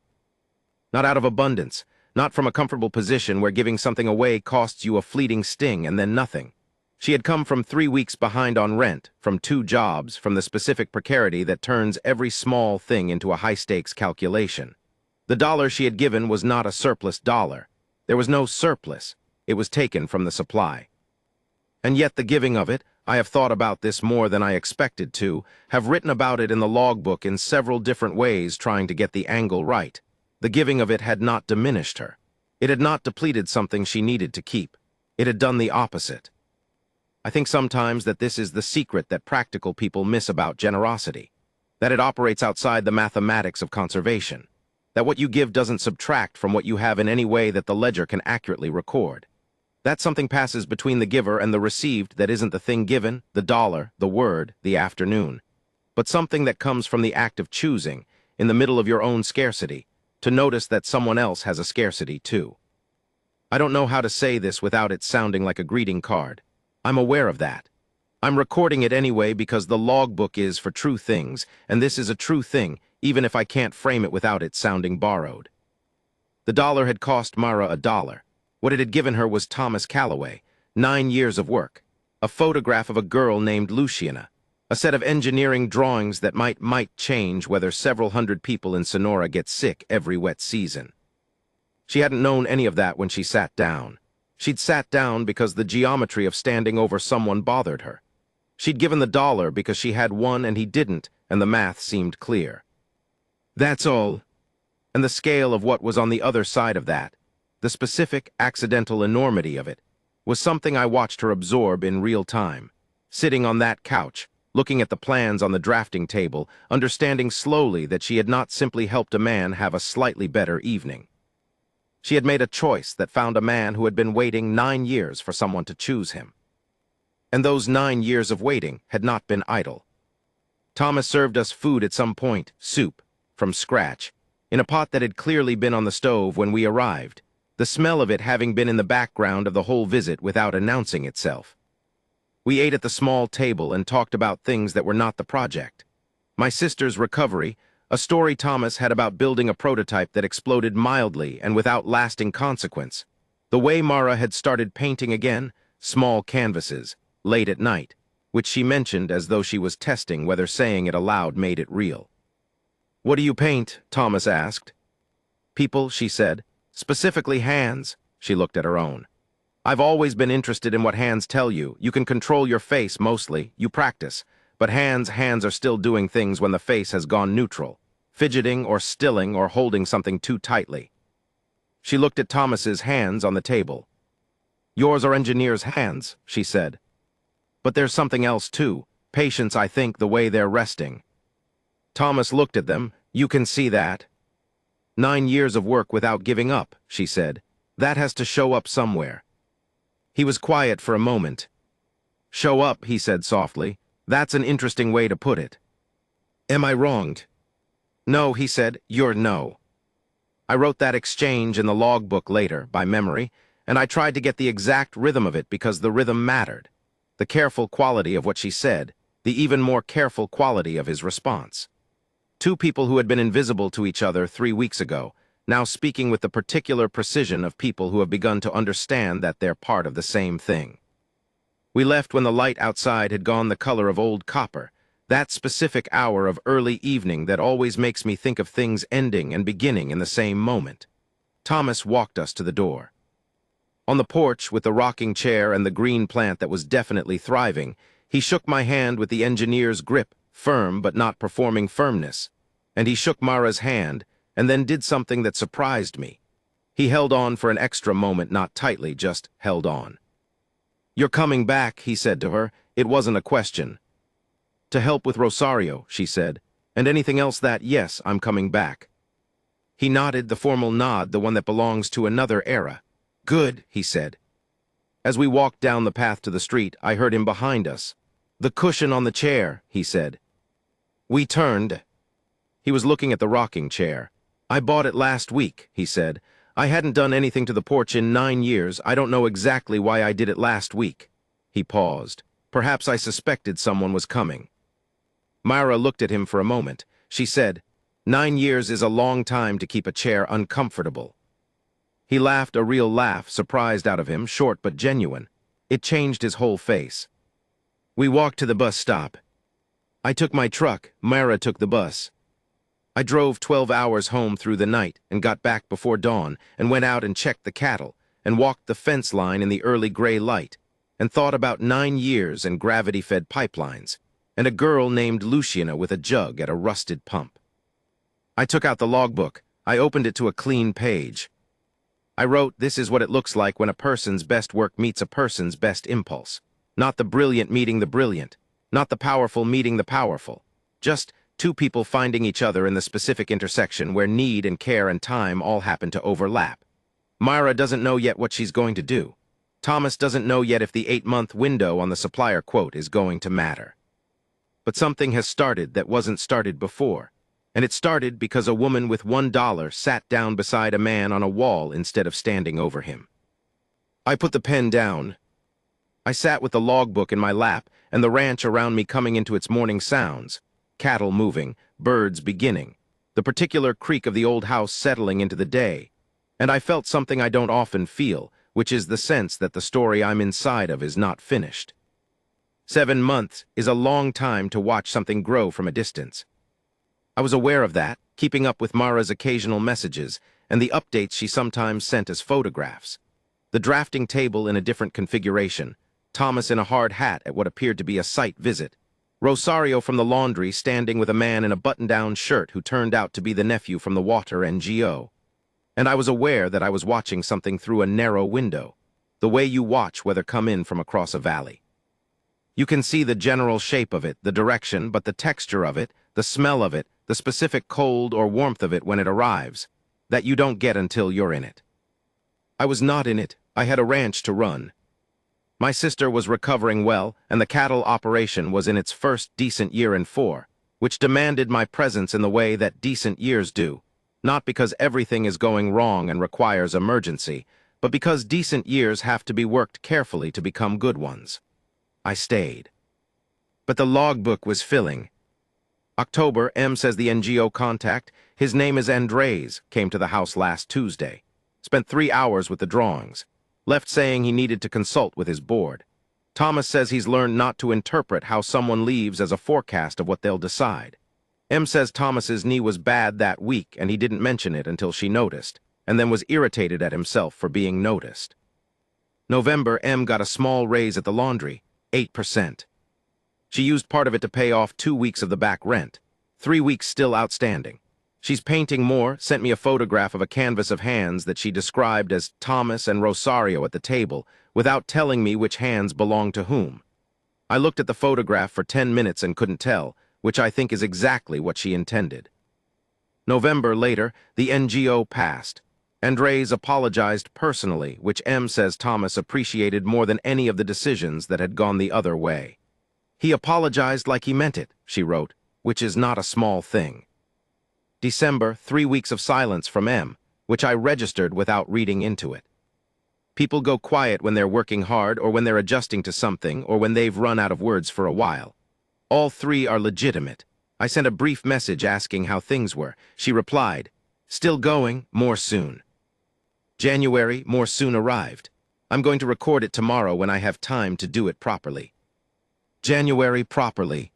Not out of abundance, not from a comfortable position where giving something away costs you a fleeting sting and then nothing. She had come from 3 weeks behind on rent, from 2 jobs, from the specific precarity that turns every small thing into a high-stakes calculation. The dollar she had given was not a surplus dollar. There was no surplus. It was taken from the supply. And yet the giving of it, I have thought about this more than I expected to, have written about it in the logbook in several different ways trying to get the angle right. The giving of it had not diminished her. It had not depleted something she needed to keep. It had done the opposite. I think sometimes that this is the secret that practical people miss about generosity, that it operates outside the mathematics of conservation, that what you give doesn't subtract from what you have in any way that the ledger can accurately record. That something passes between the giver and the received that isn't the thing given, the dollar, the word, the afternoon, but something that comes from the act of choosing, in the middle of your own scarcity, to notice that someone else has a scarcity too. I don't know how to say this without it sounding like a greeting card. I'm aware of that. I'm recording it anyway because the logbook is for true things, and this is a true thing, even if I can't frame it without it sounding borrowed. The dollar had cost Mara $1. What it had given her was Thomas Calloway, 9 years of work, a photograph of a girl named Luciana, a set of engineering drawings that might change whether several hundred people in Sonora get sick every wet season. She hadn't known any of that when she sat down. She'd sat down because the geometry of standing over someone bothered her. She'd given the dollar because she had one and he didn't, and the math seemed clear. That's all. And the scale of what was on the other side of that, the specific, accidental enormity of it, was something I watched her absorb in real time, sitting on that couch, looking at the plans on the drafting table, understanding slowly that she had not simply helped a man have a slightly better evening. She had made a choice that found a man who had been waiting 9 years for someone to choose him. And those 9 years of waiting had not been idle. Thomas served us food at some point, soup, from scratch, in a pot that had clearly been on the stove when we arrived, the smell of it having been in the background of the whole visit without announcing itself. We ate at the small table and talked about things that were not the project. My sister's recovery, a story Thomas had about building a prototype that exploded mildly and without lasting consequence. The way Mara had started painting again, small canvases, late at night, which she mentioned as though she was testing whether saying it aloud made it real. "What do you paint?" Thomas asked. "People," she said. "Specifically hands." She looked at her own. "I've always been interested in what hands tell you. You can control your face mostly, you practice, but hands are still doing things when the face has gone neutral, fidgeting or stilling or holding something too tightly." She looked at Thomas's hands on the table. "Yours are engineers' hands," she said. "But there's something else too, patience, I think, the way they're resting." Thomas looked at them. "You can see that." 9 years of work without giving up," she said. "That has to show up somewhere." He was quiet for a moment. "Show up," he said softly. "That's an interesting way to put it." "Am I wronged?" "No," he said. "You're no." I wrote that exchange in the logbook later, by memory, and I tried to get the exact rhythm of it because the rhythm mattered. The careful quality of what she said, the even more careful quality of his response. Two people who had been invisible to each other 3 weeks ago, now speaking with the particular precision of people who have begun to understand that they're part of the same thing. We left when the light outside had gone the color of old copper, that specific hour of early evening that always makes me think of things ending and beginning in the same moment. Thomas walked us to the door. On the porch, with the rocking chair and the green plant that was definitely thriving, he shook my hand with the engineer's grip, firm but not performing firmness, and he shook Mara's hand, and then did something that surprised me. He held on for an extra moment, not tightly, just held on. "You're coming back," he said to her. It wasn't a question. "To help with Rosario," she said, "and anything else that, yes, I'm coming back." He nodded, the formal nod, the one that belongs to another era. "Good," he said. As we walked down the path to the street, I heard him behind us. "The cushion on the chair," he said. We turned. He was looking at the rocking chair. "I bought it last week," he said. "I hadn't done anything to the porch in 9 years. I don't know exactly why I did it last week." He paused. "Perhaps I suspected someone was coming." Myra looked at him for a moment. She said, "9 years is a long time to keep a chair uncomfortable." He laughed a real laugh, surprised out of him, short but genuine. It changed his whole face. We walked to the bus stop. I took my truck, Myra took the bus. I drove 12 hours home through the night and got back before dawn and went out and checked the cattle and walked the fence line in the early gray light and thought about 9 years and gravity-fed pipelines and a girl named Luciana with a jug at a rusted pump. I took out the logbook. I opened it to a clean page. I wrote, "This is what it looks like when a person's best work meets a person's best impulse. Not the brilliant meeting the brilliant, not the powerful meeting the powerful. Just two people finding each other in the specific intersection where need and care and time all happen to overlap. Myra doesn't know yet what she's going to do. Thomas doesn't know yet if the 8-month window on the supplier quote is going to matter. But something has started that wasn't started before. And it started because a woman with $1 sat down beside a man on a wall instead of standing over him." I put the pen down. I sat with the logbook in my lap and the ranch around me coming into its morning sounds. Cattle moving, birds beginning, the particular creak of the old house settling into the day. And I felt something I don't often feel, which is the sense that the story I'm inside of is not finished. 7 months is a long time to watch something grow from a distance. I was aware of that, keeping up with Mara's occasional messages and the updates she sometimes sent as photographs. The drafting table in a different configuration, Thomas in a hard hat at what appeared to be a site visit, Rosario from the laundry standing with a man in a button-down shirt who turned out to be the nephew from the water NGO. And I was aware that I was watching something through a narrow window, the way you watch weather come in from across a valley. You can see the general shape of it, the direction, but the texture of it, the smell of it, the specific cold or warmth of it when it arrives, that you don't get until you're in it. I was not in it. I had a ranch to run. My sister was recovering well, and the cattle operation was in its first decent year in 4, which demanded my presence in the way that decent years do, not because everything is going wrong and requires emergency, but because decent years have to be worked carefully to become good ones. I stayed. But the logbook was filling. October, M says the NGO contact, his name is Andres, came to the house last Tuesday. Spent 3 hours with the drawings. Left saying he needed to consult with his board. Thomas says he's learned not to interpret how someone leaves as a forecast of what they'll decide. M says Thomas's knee was bad that week and he didn't mention it until she noticed, and then was irritated at himself for being noticed. November, M got a small raise at the laundry, 8%. She used part of it to pay off 2 weeks of the back rent, 3 weeks still outstanding. She's painting more, sent me a photograph of a canvas of hands that she described as Thomas and Rosario at the table, without telling me which hands belonged to whom. I looked at the photograph for 10 minutes and couldn't tell, which I think is exactly what she intended. November later, the NGO passed. Andres apologized personally, which M says Thomas appreciated more than any of the decisions that had gone the other way. He apologized like he meant it, she wrote, which is not a small thing. December, 3 weeks of silence from M, which I registered without reading into it. People go quiet when they're working hard or when they're adjusting to something or when they've run out of words for a while. All 3 are legitimate. I sent a brief message asking how things were. She replied, "Still going, more soon." January, more soon arrived. I'm going to record it tomorrow when I have time to do it properly. January properly.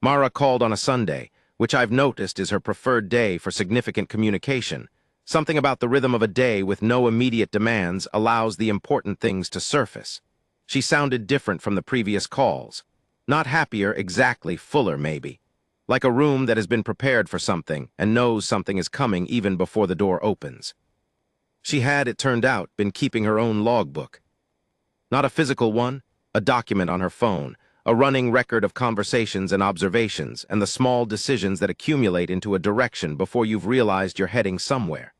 Mara called on a Sunday, which I've noticed is her preferred day for significant communication. Something about the rhythm of a day with no immediate demands allows the important things to surface. She sounded different from the previous calls. Not happier exactly, fuller maybe. Like a room that has been prepared for something and knows something is coming even before the door opens. She had, it turned out, been keeping her own logbook. Not a physical one, a document on her phone, a running record of conversations and observations and the small decisions that accumulate into a direction before you've realized you're heading somewhere.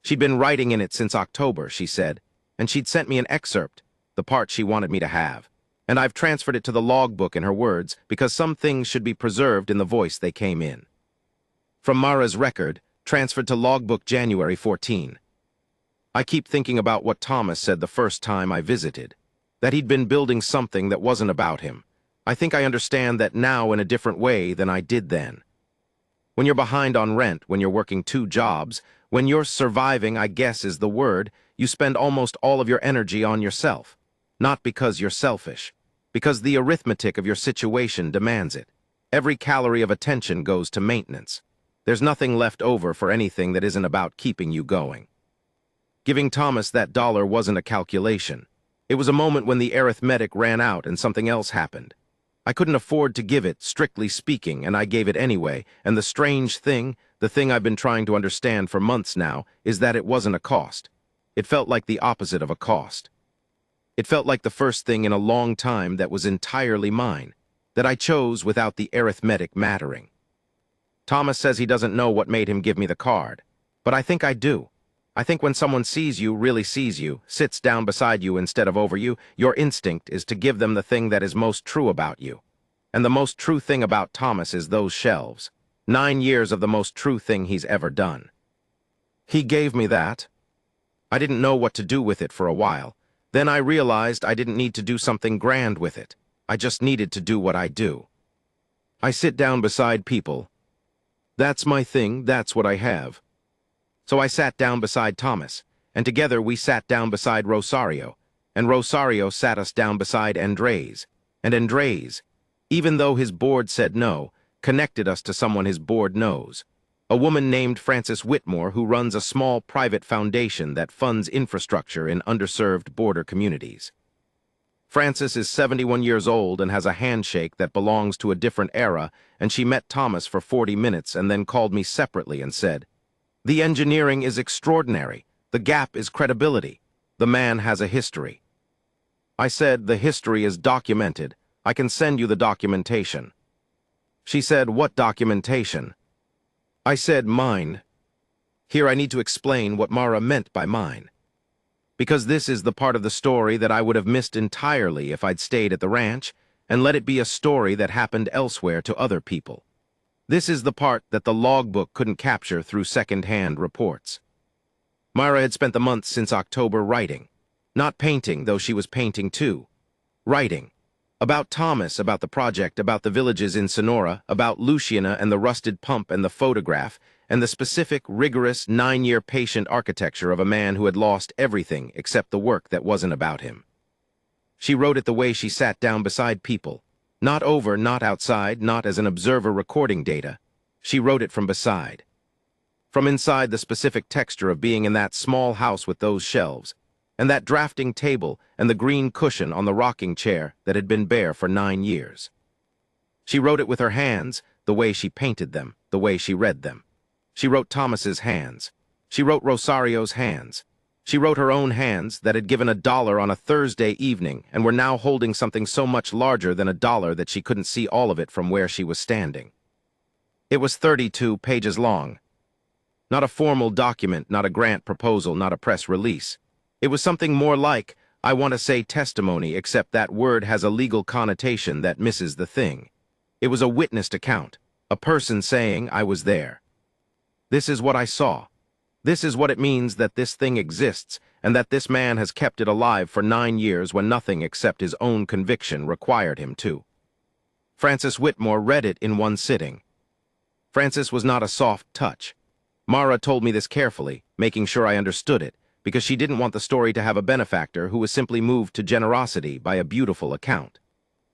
She'd been writing in it since October, she said, and she'd sent me an excerpt, the part she wanted me to have. And I've transferred it to the logbook in her words because some things should be preserved in the voice they came in. From Mara's record, transferred to logbook January 14. I keep thinking about what Thomas said the first time I visited, that he'd been building something that wasn't about him. I think I understand that now in a different way than I did then. When you're behind on rent, when you're working 2 jobs, when you're surviving, I guess is the word, you spend almost all of your energy on yourself. Not because you're selfish, because the arithmetic of your situation demands it. Every calorie of attention goes to maintenance. There's nothing left over for anything that isn't about keeping you going. Giving Thomas that $1 wasn't a calculation. It was a moment when the arithmetic ran out and something else happened. I couldn't afford to give it, strictly speaking, and I gave it anyway, and the strange thing, the thing I've been trying to understand for months now, is that it wasn't a cost. It felt like the opposite of a cost. It felt like the first thing in a long time that was entirely mine, that I chose without the arithmetic mattering. Thomas says he doesn't know what made him give me the card, but I think I do. I think when someone sees you, really sees you, sits down beside you instead of over you, your instinct is to give them the thing that is most true about you. And the most true thing about Thomas is those shelves. 9 years of the most true thing he's ever done. He gave me that. I didn't know what to do with it for a while. Then I realized I didn't need to do something grand with it. I just needed to do what I do. I sit down beside people. That's my thing, that's what I have. So I sat down beside Thomas, and together we sat down beside Rosario, and Rosario sat us down beside Andres, and Andres, even though his board said no, connected us to someone his board knows, a woman named Frances Whitmore who runs a small private foundation that funds infrastructure in underserved border communities. Frances is 71 years old and has a handshake that belongs to a different era, and she met Thomas for 40 minutes and then called me separately and said, "The engineering is extraordinary. The gap is credibility. The man has a history." I said, "The history is documented. I can send you the documentation." She said, "What documentation?" I said, "Mine." Here I need to explain what Mara meant by mine, because this is the part of the story that I would have missed entirely if I'd stayed at the ranch and let it be a story that happened elsewhere to other people. This is the part that the logbook couldn't capture through second-hand reports. Myra had spent the months since October writing. Not painting, though she was painting too. Writing. About Thomas, about the project, about the villages in Sonora, about Luciana and the rusted pump and the photograph, and the specific, rigorous, 9-year patient architecture of a man who had lost everything except the work that wasn't about him. She wrote it the way she sat down beside people. Not over, not outside, not as an observer recording data. She wrote it from beside. From inside the specific texture of being in that small house with those shelves, and that drafting table and the green cushion on the rocking chair that had been bare for 9 years. She wrote it with her hands, the way she painted them, the way she read them. She wrote Thomas's hands. She wrote Rosario's hands. She wrote her own hands that had given $1 on a Thursday evening and were now holding something so much larger than $1 that she couldn't see all of it from where she was standing. It was 32 pages long. Not a formal document, not a grant proposal, not a press release. It was something more like, I want to say testimony, except that word has a legal connotation that misses the thing. It was a witnessed account, a person saying, "I was there. This is what I saw. This is what it means that this thing exists, and that this man has kept it alive for 9 years when nothing except his own conviction required him to." Frances Whitmore read it in one sitting. Frances was not a soft touch. Mara told me this carefully, making sure I understood it, because she didn't want the story to have a benefactor who was simply moved to generosity by a beautiful account.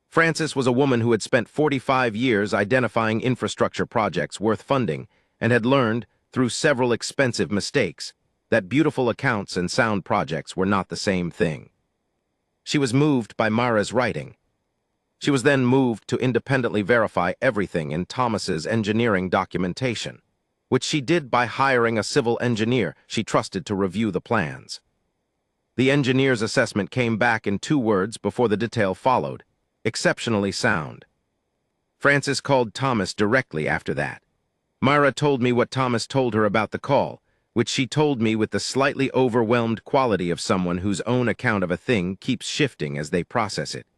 Frances was a woman who had spent 45 years identifying infrastructure projects worth funding and had learned, through several expensive mistakes, that beautiful accounts and sound projects were not the same thing. She was moved by Mara's writing. She was then moved to independently verify everything in Thomas's engineering documentation, which she did by hiring a civil engineer she trusted to review the plans. The engineer's assessment came back in 2 words before the detail followed: exceptionally sound. Frances called Thomas directly after that. Myra told me what Thomas told her about the call, which she told me with the slightly overwhelmed quality of someone whose own account of a thing keeps shifting as they process it.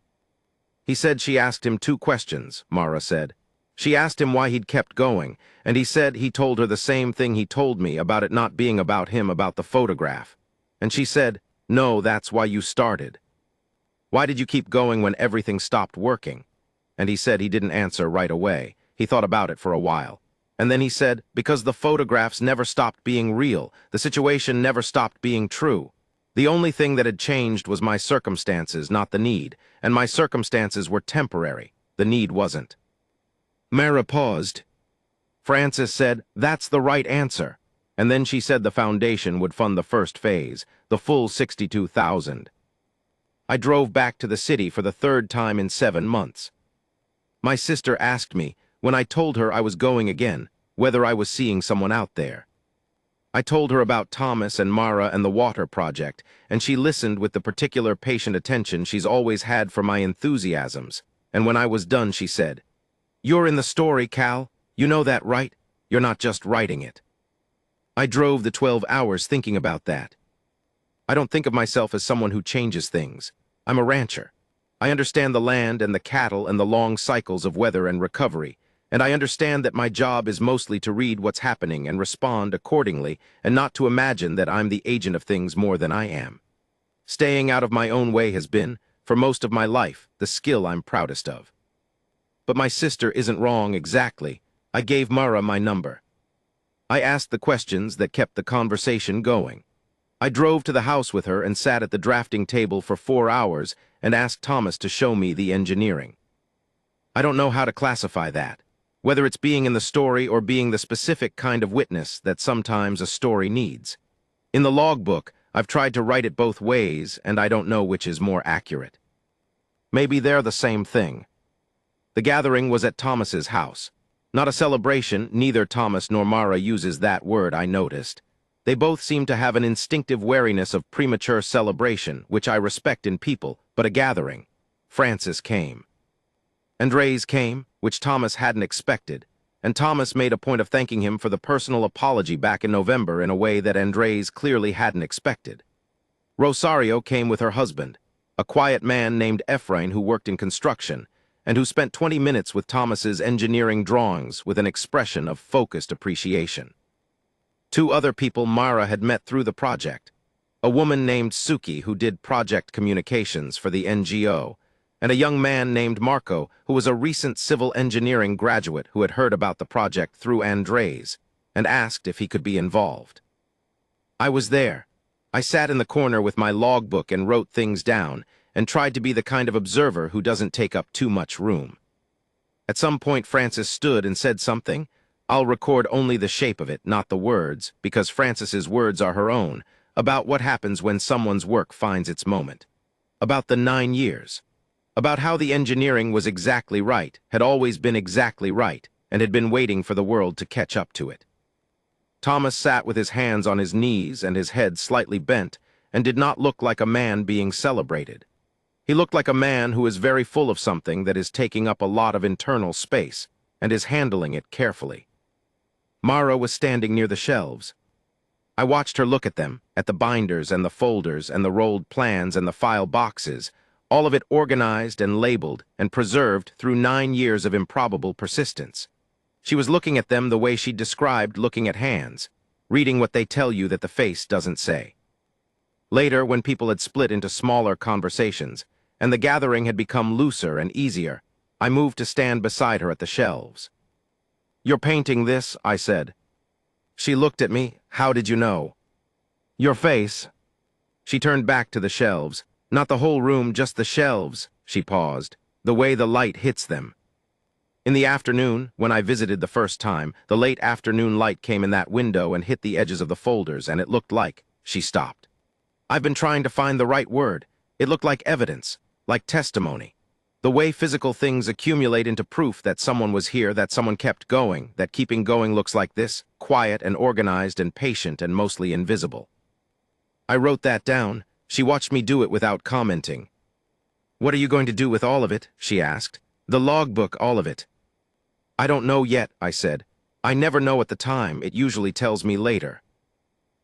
He said she asked him 2 questions, Mara said. She asked him why he'd kept going, and he said he told her the same thing he told me about it not being about him, about the photograph. And she said, "No, that's why you started. Why did you keep going when everything stopped working?" And he said he didn't answer right away. He thought about it for a while. And then he said, "Because the photographs never stopped being real. The situation never stopped being true. The only thing that had changed was my circumstances, not the need. And my circumstances were temporary. The need wasn't." Mara paused. Frances said, "That's the right answer." And then she said the foundation would fund the first phase, the full 62,000. I drove back to the city for the 3rd time in 7 months. My sister asked me, when I told her I was going again, whether I was seeing someone out there. I told her about Thomas and Mara and the water project, and she listened with the particular patient attention she's always had for my enthusiasms. And when I was done, she said, "You're in the story, Cal. You know that, right? You're not just writing it." I drove the 12 hours thinking about that. I don't think of myself as someone who changes things. I'm a rancher. I understand the land and the cattle and the long cycles of weather and recovery, and I understand that my job is mostly to read what's happening and respond accordingly, and not to imagine that I'm the agent of things more than I am. Staying out of my own way has been, for most of my life, the skill I'm proudest of. But my sister isn't wrong exactly. I gave Mara my number. I asked the questions that kept the conversation going. I drove to the house with her and sat at the drafting table for 4 hours and asked Thomas to show me the engineering. I don't know how to classify that, whether it's being in the story or being the specific kind of witness that sometimes a story needs. In the logbook, I've tried to write it both ways, and I don't know which is more accurate. Maybe they're the same thing. The gathering was at Thomas's house. Not a celebration, neither Thomas nor Mara uses that word, I noticed. They both seem to have an instinctive wariness of premature celebration, which I respect in people, but a gathering. Frances came. Andres came, which Thomas hadn't expected, and Thomas made a point of thanking him for the personal apology back in November in a way that Andres clearly hadn't expected. Rosario came with her husband, a quiet man named Efrain who worked in construction, and who spent 20 minutes with Thomas's engineering drawings with an expression of focused appreciation. 2 other people Mara had met through the project, a woman named Suki who did project communications for the NGO, and a young man named Marco who was a recent civil engineering graduate who had heard about the project through Andres and asked if he could be involved. I was there. I sat in the corner with my logbook and wrote things down, and tried to be the kind of observer who doesn't take up too much room. At some point Frances stood and said something. I'll record only the shape of it, not the words, because Frances's words are her own, about what happens when someone's work finds its moment. About the 9 years. About how the engineering was exactly right, had always been exactly right, and had been waiting for the world to catch up to it. Thomas sat with his hands on his knees and his head slightly bent, and did not look like a man being celebrated. He looked like a man who is very full of something that is taking up a lot of internal space, and is handling it carefully. Mara was standing near the shelves. I watched her look at them, at the binders and the folders and the rolled plans and the file boxes, all of it organized and labeled and preserved through 9 years of improbable persistence. She was looking at them the way she described looking at hands, reading what they tell you that the face doesn't say. Later, when people had split into smaller conversations, and the gathering had become looser and easier, I moved to stand beside her at the shelves. "You're painting this," I said. She looked at me. "How did you know?" "Your face." She turned back to the shelves. "Not the whole room, just the shelves," she paused, "the way the light hits them. In the afternoon, when I visited the first time, the late afternoon light came in that window and hit the edges of the folders, and it looked like—" She stopped. "I've been trying to find the right word. It looked like evidence, like testimony. The way physical things accumulate into proof that someone was here, that someone kept going, that keeping going looks like this, quiet and organized and patient and mostly invisible." I wrote that down. She watched me do it without commenting. "What are you going to do with all of it?" she asked. "The logbook, all of it." "I don't know yet," I said. "I never know at the time. It usually tells me later."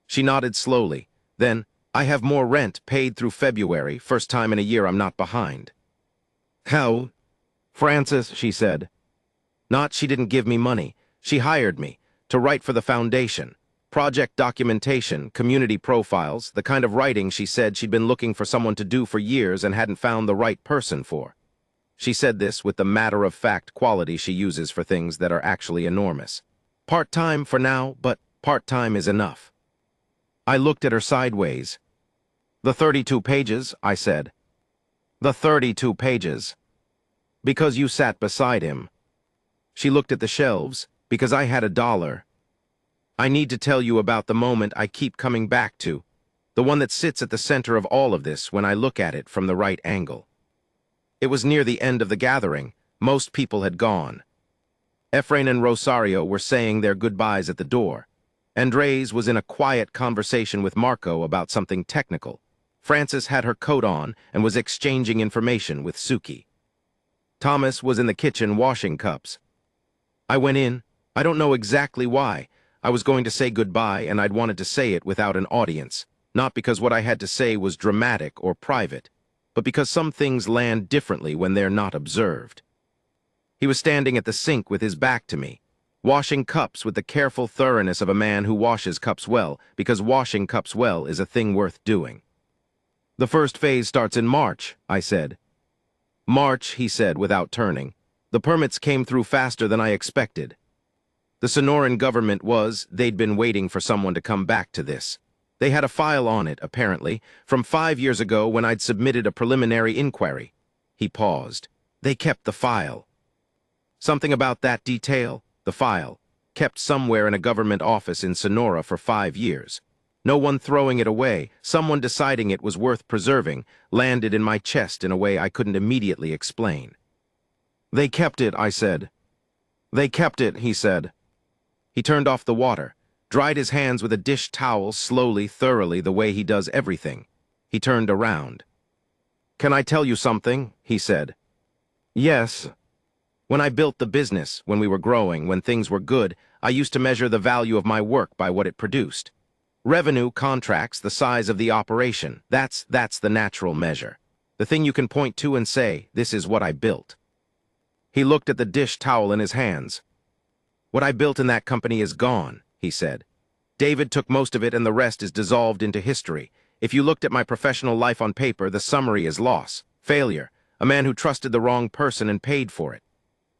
She nodded slowly. Then, "I have more rent paid through February, first time in a year I'm not behind." "How?" Francis, she said. Not she didn't give me money. She hired me to write for the foundation. Project documentation, community profiles, the kind of writing she said she'd been looking for someone to do for years and hadn't found the right person for. She said this with the matter-of-fact quality she uses for things that are actually enormous. Part-time for now, but part-time is enough. I looked at her sideways. The 32 pages, I said. The 32 pages. Because you sat beside him. She looked at the shelves, because I had $1. I need to tell you about the moment I keep coming back to, the one that sits at the center of all of this when I look at it from the right angle. It was near the end of the gathering. Most people had gone. Efrain and Rosario were saying their goodbyes at the door. Andres was in a quiet conversation with Marco about something technical. Frances had her coat on and was exchanging information with Suki. Thomas was in the kitchen washing cups. I went in. I don't know exactly why. I was going to say goodbye and I'd wanted to say it without an audience, not because what I had to say was dramatic or private, but because some things land differently when they're not observed. He was standing at the sink with his back to me, washing cups with the careful thoroughness of a man who washes cups well, because washing cups well is a thing worth doing. The first phase starts in March, I said. March, he said without turning. The permits came through faster than I expected. The Sonoran government they'd been waiting for someone to come back to this. They had a file on it, apparently, from 5 years ago when I'd submitted a preliminary inquiry. He paused. They kept the file. Something about that detail, the file, kept somewhere in a government office in Sonora for 5 years. No one throwing it away, someone deciding it was worth preserving, landed in my chest in a way I couldn't immediately explain. They kept it, I said. They kept it, he said. He turned off the water, dried his hands with a dish towel slowly, thoroughly, the way he does everything. He turned around. Can I tell you something? He said. Yes. When I built the business, when we were growing, when things were good, I used to measure the value of my work by what it produced. Revenue, contracts, the size of the operation, that's the natural measure. The thing you can point to and say, this is what I built. He looked at the dish towel in his hands. What I built in that company is gone, he said. David took most of it and the rest is dissolved into history. If you looked at my professional life on paper, the summary is loss, failure, a man who trusted the wrong person and paid for it.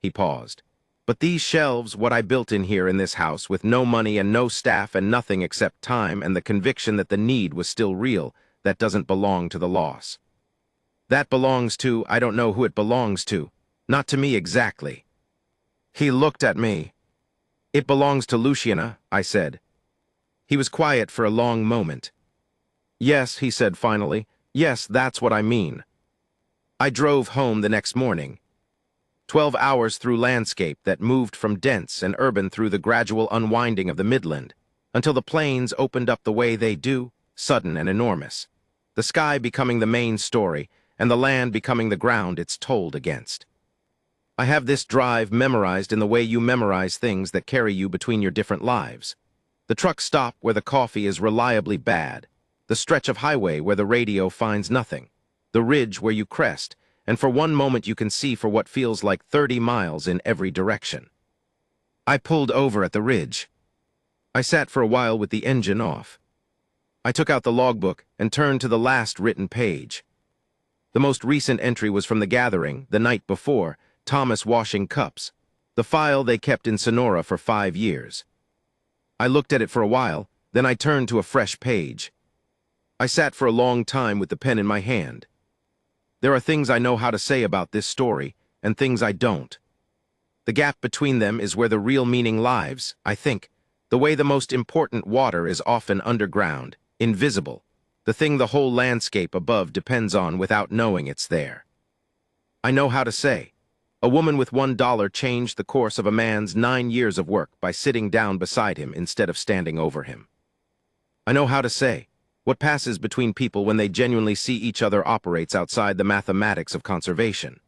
He paused. But these shelves, what I built in here in this house, with no money and no staff and nothing except time and the conviction that the need was still real, that doesn't belong to the loss. That belongs to, I don't know who it belongs to. Not to me exactly. He looked at me. It belongs to Luciana, I said. He was quiet for a long moment. Yes, he said finally. Yes, that's what I mean. I drove home the next morning. 12 hours through landscape that moved from dense and urban through the gradual unwinding of the Midland, until the plains opened up the way they do, sudden and enormous. The sky becoming the main story, and the land becoming the ground it's told against. I have this drive memorized in the way you memorize things that carry you between your different lives. The truck stop where the coffee is reliably bad, the stretch of highway where the radio finds nothing, the ridge where you crest, and for one moment you can see for what feels like 30 miles in every direction. I pulled over at the ridge. I sat for a while with the engine off. I took out the logbook and turned to the last written page. The most recent entry was from the gathering, the night before, Thomas washing cups, the file they kept in Sonora for 5 years. I looked at it for a while, then I turned to a fresh page. I sat for a long time with the pen in my hand. There are things I know how to say about this story, and things I don't. The gap between them is where the real meaning lies, I think, the way the most important water is often underground, invisible, the thing the whole landscape above depends on without knowing it's there. I know how to say. A woman with $1 changed the course of a man's 9 years of work by sitting down beside him instead of standing over him. I know how to say. What passes between people when they genuinely see each other operates outside the mathematics of conservation.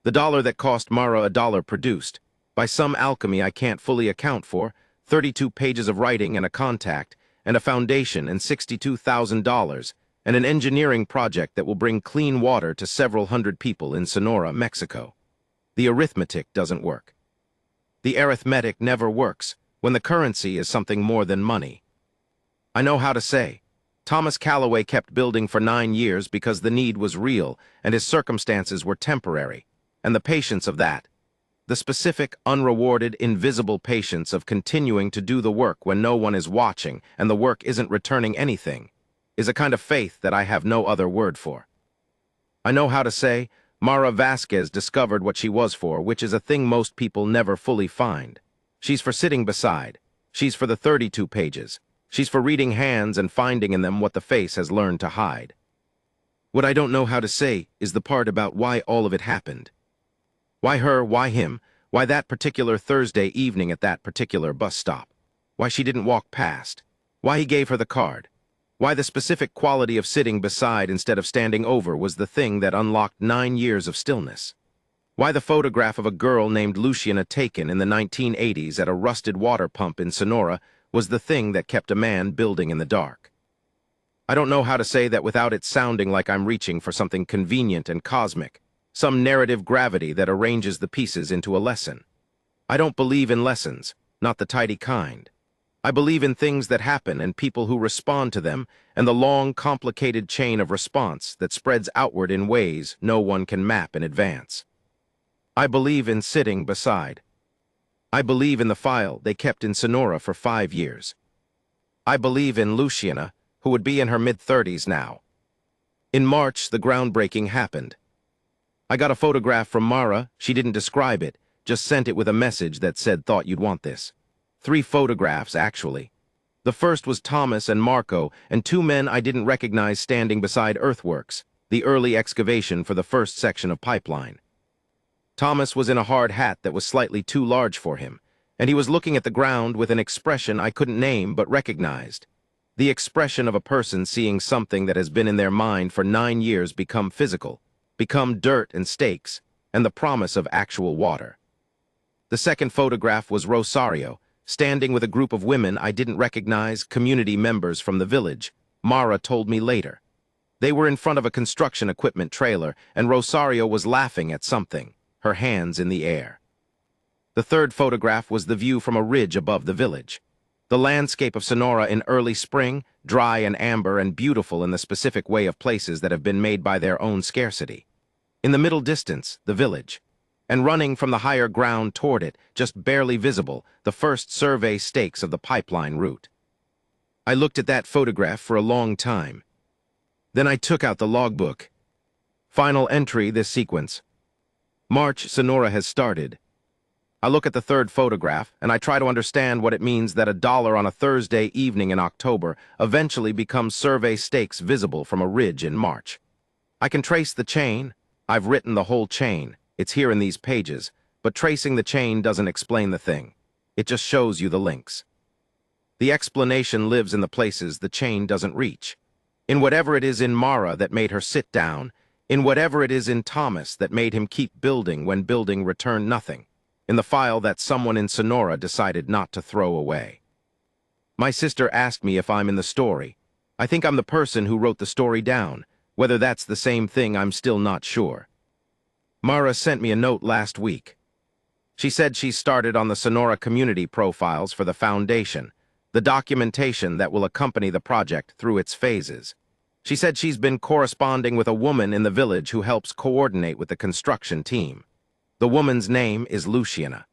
The dollar that cost Mara $1 produced, by some alchemy I can't fully account for, 32 pages of writing and a contact, and a foundation and $62,000, and an engineering project that will bring clean water to several hundred people in Sonora, Mexico. The arithmetic doesn't work. The arithmetic never works when the currency is something more than money. I know how to say. Thomas Calloway kept building for 9 years because the need was real and his circumstances were temporary, and the patience of that, the specific, unrewarded, invisible patience of continuing to do the work when no one is watching and the work isn't returning anything, is a kind of faith that I have no other word for. I know how to say, Mara Vasquez discovered what she was for, which is a thing most people never fully find. She's for sitting beside. She's for the 32 pages. She's for reading hands and finding in them what the face has learned to hide. What I don't know how to say is the part about why all of it happened. Why her, why him, why that particular Thursday evening at that particular bus stop, why she didn't walk past, why he gave her the card, why the specific quality of sitting beside instead of standing over was the thing that unlocked 9 years of stillness, why the photograph of a girl named Luciana taken in the 1980s at a rusted water pump in Sonora was the thing that kept a man building in the dark. I don't know how to say that without it sounding like I'm reaching for something convenient and cosmic, some narrative gravity that arranges the pieces into a lesson. I don't believe in lessons, not the tidy kind. I believe in things that happen and people who respond to them and the long, complicated chain of response that spreads outward in ways no one can map in advance. I believe in sitting beside. I believe in the file they kept in Sonora for 5 years. I believe in Luciana, who would be in her mid-30s now. In March, the groundbreaking happened. I got a photograph from Mara. She didn't describe it, just sent it with a message that said, "Thought you'd want this." 3 photographs, actually. The first was Thomas and Marco and 2 men I didn't recognize standing beside earthworks, the early excavation for the first section of pipeline. Thomas was in a hard hat that was slightly too large for him, and he was looking at the ground with an expression I couldn't name but recognized. The expression of a person seeing something that has been in their mind for 9 years become physical, become dirt and stakes, and the promise of actual water. The second photograph was Rosario, standing with a group of women I didn't recognize, community members from the village. Mara told me later. They were in front of a construction equipment trailer, and Rosario was laughing at something, her hands in the air. The third photograph was the view from a ridge above the village. The landscape of Sonora in early spring, dry and amber and beautiful in the specific way of places that have been made by their own scarcity. In the middle distance, the village. And running from the higher ground toward it, just barely visible, the first survey stakes of the pipeline route. I looked at that photograph for a long time. Then I took out the logbook. Final entry, this sequence. March, Sonora has started. I look at the third photograph, and I try to understand what it means that $1 on a Thursday evening in October eventually becomes survey stakes visible from a ridge in March. I can trace the chain. I've written the whole chain. It's here in these pages, but tracing the chain doesn't explain the thing. It just shows you the links. The explanation lives in the places the chain doesn't reach. In whatever it is in Mara that made her sit down, in whatever it is in Thomas that made him keep building when building returned nothing, in the file that someone in Sonora decided not to throw away. My sister asked me if I'm in the story. I think I'm the person who wrote the story down. Whether that's the same thing, I'm still not sure. Mara sent me a note last week. She said she started on the Sonora community profiles for the foundation, the documentation that will accompany the project through its phases. She said she's been corresponding with a woman in the village who helps coordinate with the construction team. The woman's name is Luciana.